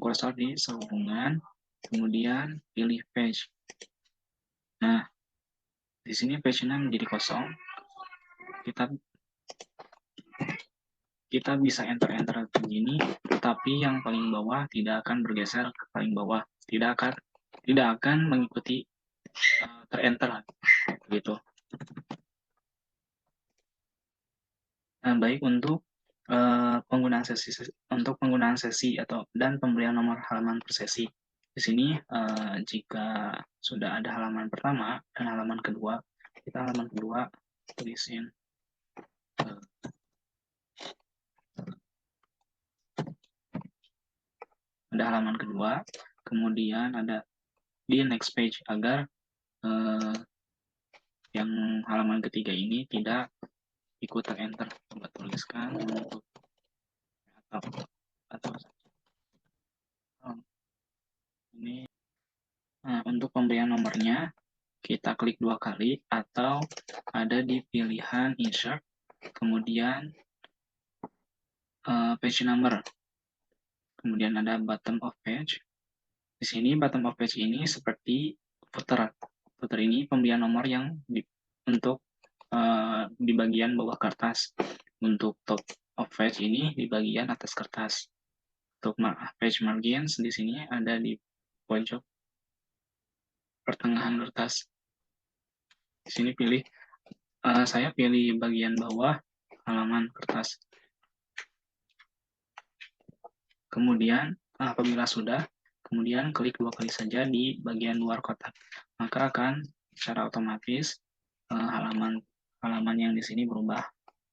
Speaker 3: kursor di sehubungan, kemudian pilih page. Nah, di sini page-nya menjadi kosong. Kita bisa enter begini, tapi yang paling bawah tidak akan bergeser ke paling bawah, tidak akan mengikuti terenter gitu. Nah, baik untuk penggunaan sesi dan pemberian nomor halaman per sesi. Di sini jika sudah ada halaman pertama dan halaman kedua, kita halaman kedua tulisin ada halaman kedua, kemudian ada di next page agar yang halaman ketiga ini tidak ikut enter. Coba tuliskan untuk atau ini. Nah, untuk pemberian nomornya kita klik 2 kali atau ada di pilihan insert, kemudian page number, kemudian ada bottom of page. Di sini bottom of page ini seperti footer. Footer ini pemberian nomor yang untuk di bagian bawah kertas. Untuk top of page ini di bagian atas kertas. Untuk page margins di sini ada di pojok pertengahan kertas. Di sini saya pilih bagian bawah halaman kertas. Kemudian apabila sudah, kemudian klik 2 kali saja di bagian luar kotak. Maka akan secara otomatis halaman yang di sini berubah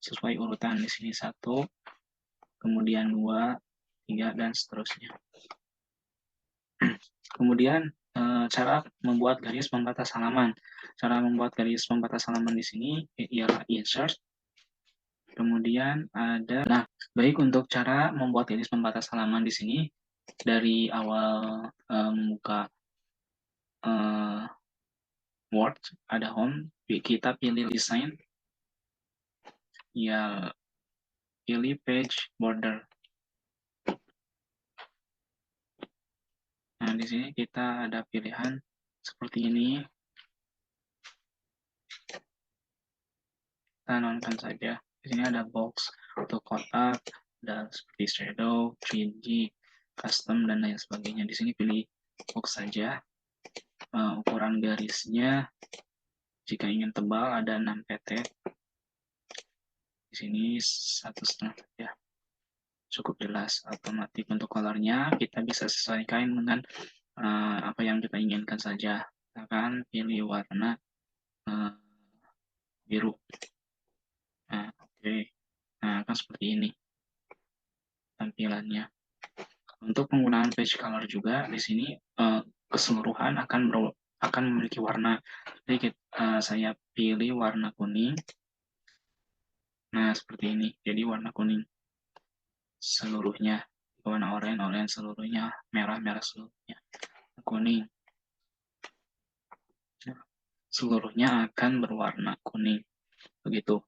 Speaker 3: sesuai urutan. Di sini 1, kemudian 2, 3, dan seterusnya. Kemudian cara membuat garis pembatas halaman. Cara membuat garis pembatas halaman di sini ialah insert. Kemudian ada, baik untuk cara membuat garis pembatas halaman di sini dari awal membuka Word, ada home, kita pilih design, ya pilih page border. Nah, di sini kita ada pilihan seperti ini. Kita nonton saja. Di sini ada box untuk kotak, ada seperti shadow, 3D, custom, dan lain sebagainya. Di sini pilih box saja. Ukuran garisnya, jika ingin tebal, ada 6 pt. Di sini 1,5 ya. Cukup jelas. Otomatis untuk colornya kita bisa sesuaikan dengan apa yang kita inginkan saja. Kita akan pilih warna biru. Nah, oke. Nah, akan seperti ini tampilannya. Untuk penggunaan page color juga di sini keseluruhan akan memiliki warna. Jadi saya pilih warna kuning. Nah, seperti ini. Jadi warna kuning seluruhnya. Warna oranye seluruhnya. Merah seluruhnya. Kuning. Nah, seluruhnya akan berwarna kuning. Begitu.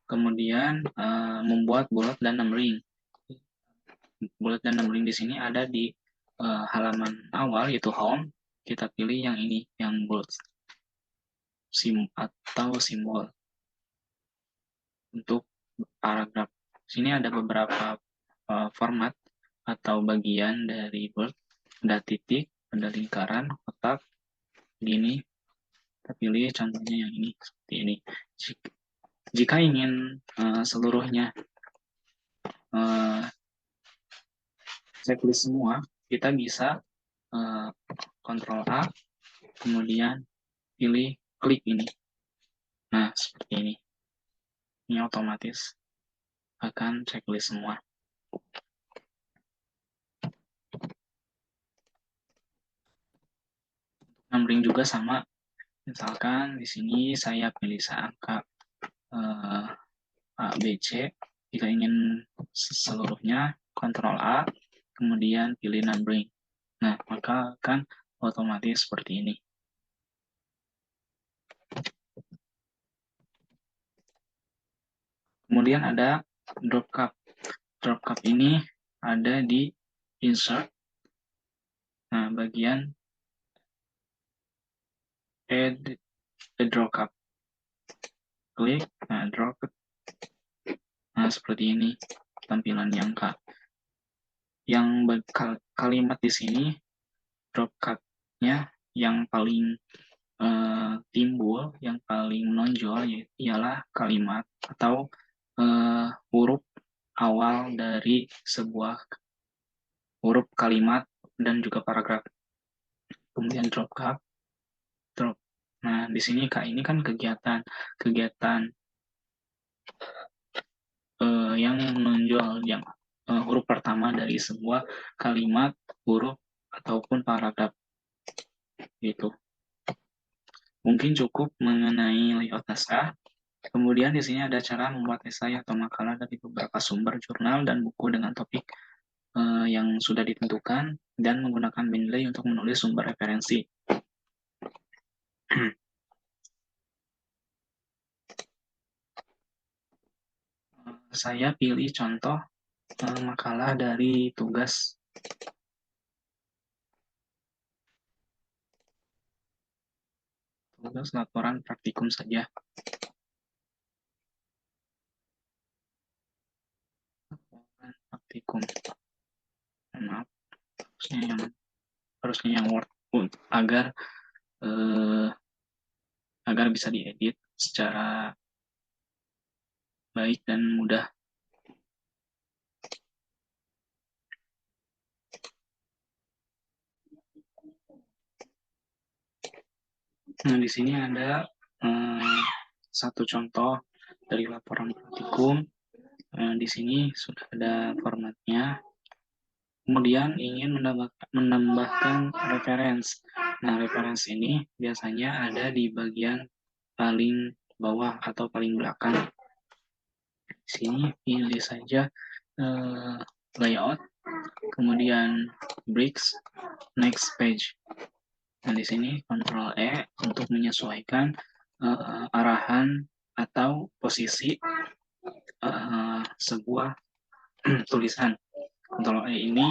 Speaker 3: Kemudian membuat bullet dan numbering. Bullet dan numbering di sini ada di halaman awal, yaitu home. Kita pilih yang ini, yang bullet atau simbol. Untuk paragraf, sini ada beberapa format atau bagian dari bullet. Ada titik, ada lingkaran, kotak, gini. Kita pilih contohnya yang ini, seperti ini. Jika ingin seluruhnya checklist semua, kita bisa Ctrl A, kemudian pilih klik ini. Nah, seperti ini. Ini otomatis akan checklist semua. Numbering juga sama. Misalkan di sini saya pilih seangka A, B, C. Jika ingin seluruhnya, Ctrl A, kemudian pilih numbering. Nah, maka akan otomatis seperti ini. Kemudian ada drop cap. Drop cap ini ada di insert. Nah, bagian add the drop cap. Klik, nah drop. Nah, seperti ini tampilan angka. Yang kalimat di sini drop cut-nya yang paling timbul, yang paling menonjol ialah kalimat atau huruf awal dari sebuah huruf kalimat dan juga paragraf. Kemudian drop cut, drop. Nah, di sini Kak ini kan kegiatan yang menonjol, yang huruf pertama dari sebuah kalimat, huruf ataupun paragraf. Gitu. Mungkin cukup mengenai layout naskah. Kemudian di sini ada cara membuat esai atau makalah dari beberapa sumber jurnal dan buku dengan topik yang sudah ditentukan dan menggunakan Mendeley untuk menulis sumber referensi. Saya pilih contoh makalah dari tugas laporan praktikum saja. praktikum. Maaf, harusnya yang Word agar agar bisa diedit secara baik dan mudah. Nah, di sini ada satu contoh dari laporan praktikum. Di sini sudah ada formatnya. Kemudian ingin menambahkan reference. Nah, reference ini biasanya ada di bagian paling bawah atau paling belakang. Di sini pilih saja layout, kemudian bricks, next page. Nah, di sini Ctrl E untuk menyesuaikan arahan atau posisi sebuah tulisan. Ctrl E ini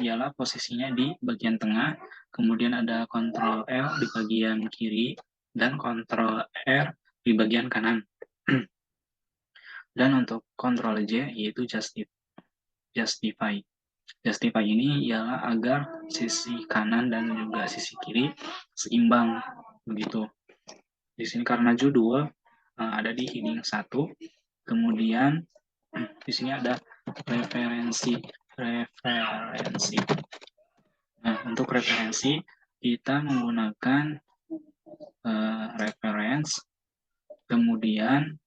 Speaker 3: ialah posisinya di bagian tengah, kemudian ada Ctrl L di bagian kiri, dan Ctrl R di bagian kanan. Dan untuk Ctrl J yaitu justify. Justify ini ialah agar sisi kanan dan juga sisi kiri seimbang begitu. Di sini karena judul ada di heading 1, kemudian di sini ada referensi. Nah, untuk referensi kita menggunakan reference, kemudian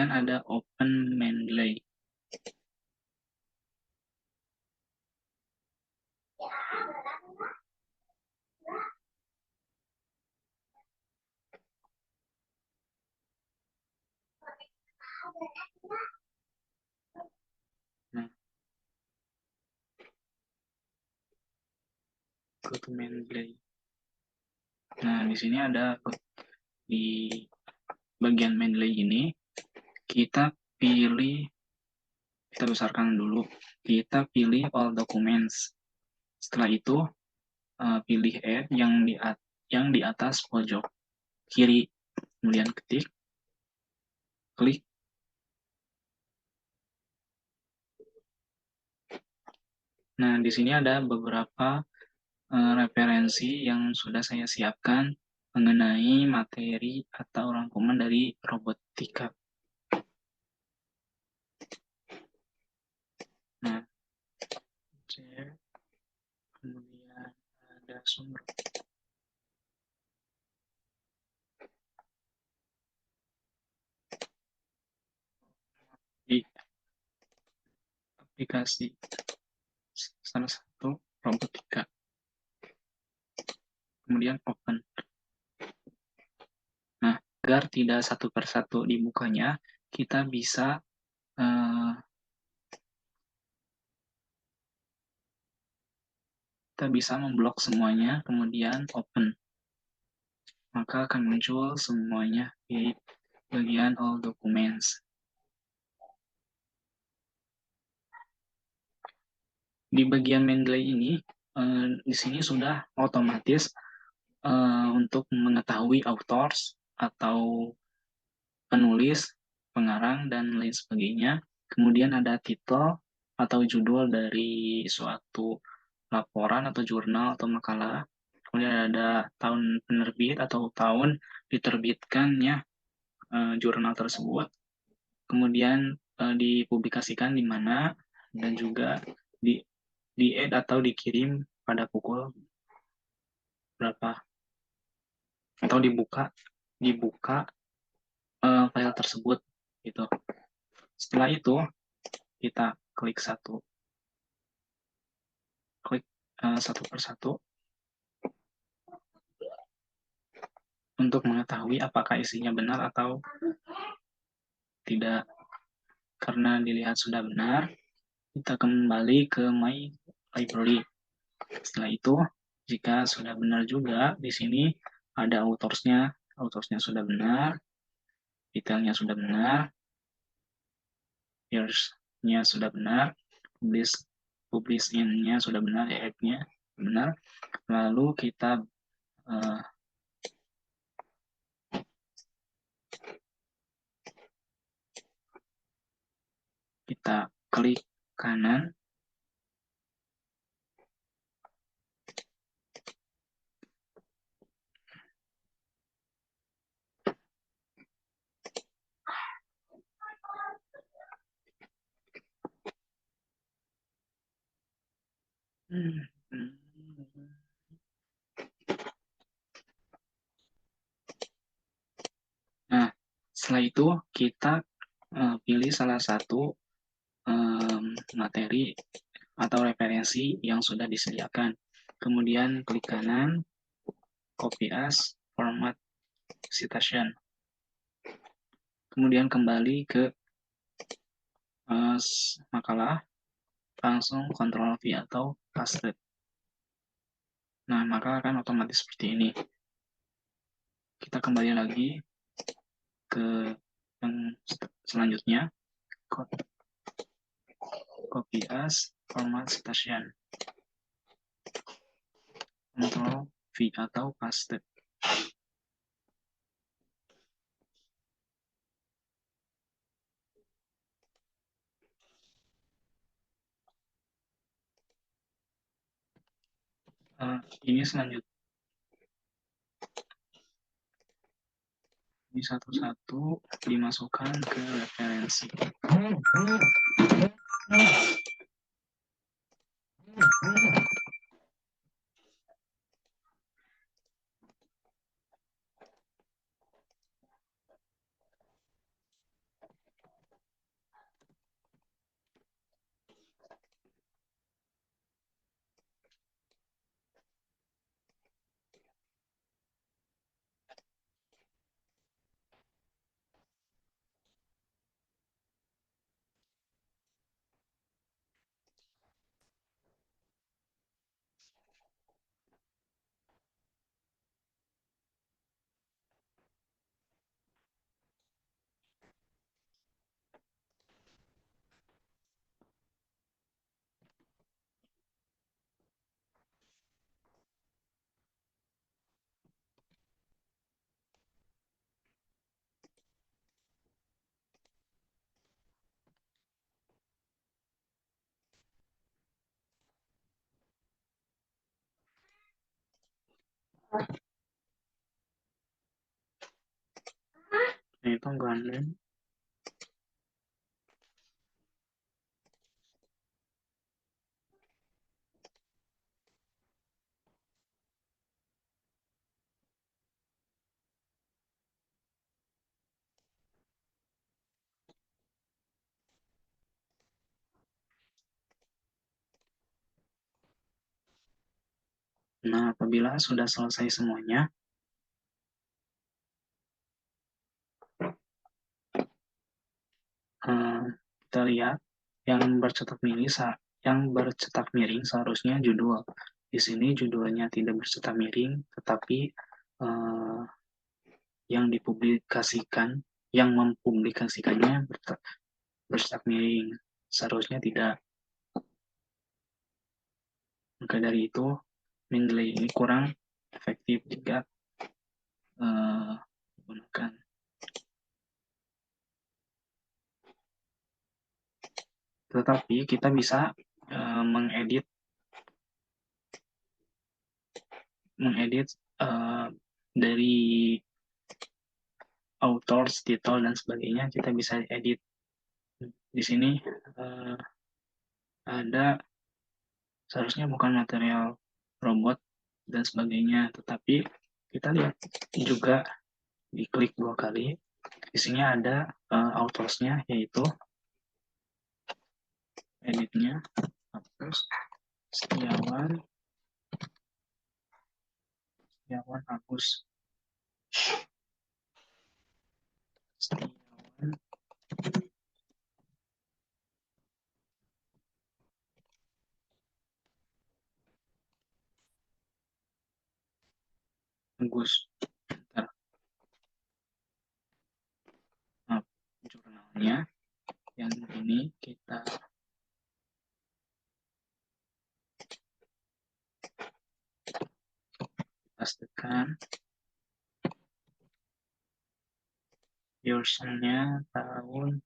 Speaker 3: ada open Mendeley. Nah, go to Mendeley. Nah, di sini ada di bagian Mendeley ini kita besarkan dulu. Kita pilih all documents. Setelah itu pilih add yang di atas pojok kiri. Kemudian klik. Nah, di sini ada beberapa referensi yang sudah saya siapkan mengenai materi atau rangkuman dari robotika. Nah, kemudian ada sumber. Di aplikasi salah satu robotika. Kemudian open. Nah, agar tidak satu persatu dibukanya, kita bisa memblok semuanya, kemudian open. Maka akan muncul semuanya di bagian all documents. Di bagian Mendeley ini, di sini sudah otomatis untuk mengetahui authors atau penulis, pengarang, dan lain sebagainya. Kemudian ada titel atau judul dari suatu laporan atau jurnal atau makalah. Kemudian ada tahun penerbit atau tahun diterbitkannya jurnal tersebut. Kemudian dipublikasikan di mana, dan juga di-add atau dikirim pada pukul berapa, atau dibuka file tersebut gitu. Setelah itu kita klik satu persatu untuk mengetahui apakah isinya benar atau tidak. Karena dilihat sudah benar, kita kembali ke My Library. Setelah itu, jika sudah benar juga, di sini ada autorsnya sudah benar, detailnya sudah benar, years-nya sudah benar, publish in-nya sudah benar, add-nya benar. Lalu kita eh, kita klik kanan. Nah, setelah itu kita pilih salah satu materi atau referensi yang sudah disediakan. Kemudian klik kanan, copy as, format citation. Kemudian kembali ke makalah, langsung Ctrl V atau paste. Nah, maka akan otomatis seperti ini. Kita kembali lagi ke yang selanjutnya, copy as, format citation. Ctrl V atau paste. Ini selanjutnya. Ini satu-satu dimasukkan ke referensi. Ini penggandeng. Nah, apabila sudah selesai semuanya, kita lihat yang bercetak miring seharusnya judul. Di sini judulnya tidak bercetak miring, tetapi yang dipublikasikan, yang mempublikasikannya bercetak miring. Seharusnya tidak. Maka dari itu, Mendeley ini kurang efektif jika digunakan. Tetapi kita bisa mengedit dari authors, title, dan sebagainya. Kita bisa edit. Di sini ada seharusnya bukan material robot dan sebagainya, tetapi kita lihat juga diklik 2 kali. Di sini ada authors-nya, yaitu editnya, hapus, Setiawan Agus. Setiawan Agus. Nah, jurnalnya yang ini kita pastikan years-nya tahun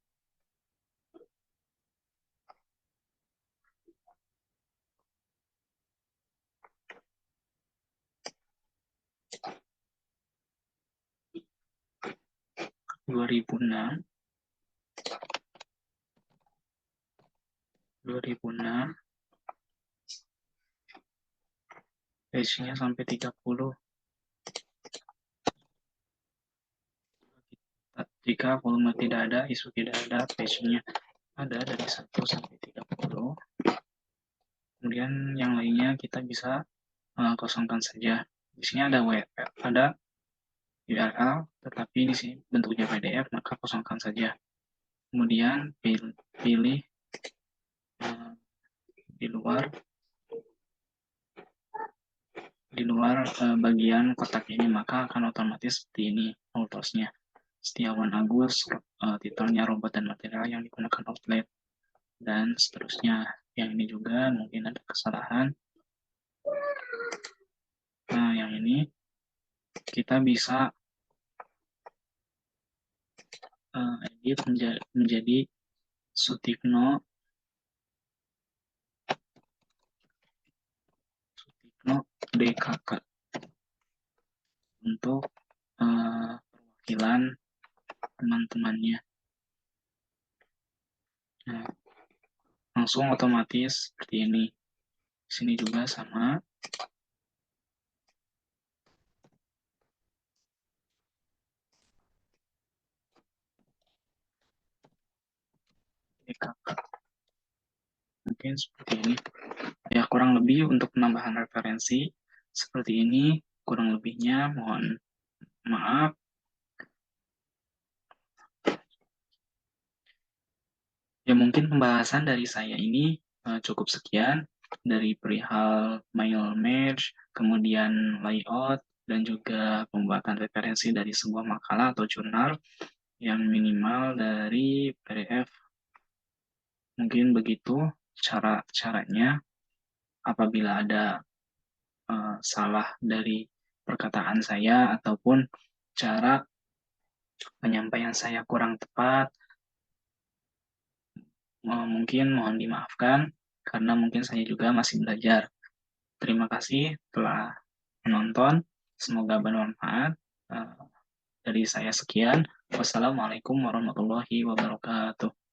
Speaker 3: 2006, 2006, page-nya sampai 30. Jika volume tidak ada, isu tidak ada, page-nya ada dari 1 sampai 30. Kemudian yang lainnya kita bisa kosongkan saja. Di sini ada URL, tetapi di sini bentuknya PDF, maka kosongkan saja. Kemudian pilih di luar bagian kotak ini, maka akan otomatis seperti ini authors-nya. Setiawan Agus, titelnya robot dan material yang digunakan outlet, dan seterusnya. Yang ini juga mungkin ada kesalahan. Nah, yang ini kita bisa edit menjadi Sutikno DKK untuk perwakilan teman-temannya. Nah, langsung otomatis seperti ini. Di sini juga sama. DKK. Mungkin seperti ini. Ya, kurang lebih untuk penambahan referensi seperti ini. Kurang lebihnya mohon maaf. Ya, mungkin pembahasan dari saya ini cukup sekian dari perihal mail merge, kemudian layout, dan juga pembuatan referensi dari sebuah makalah atau jurnal yang minimal dari PDF. Mungkin begitu caranya. Apabila ada salah dari perkataan saya ataupun cara penyampaian saya kurang tepat, mungkin mohon dimaafkan karena mungkin saya juga masih belajar. Terima kasih telah menonton. Semoga bermanfaat. Dari saya sekian. Wassalamualaikum warahmatullahi wabarakatuh.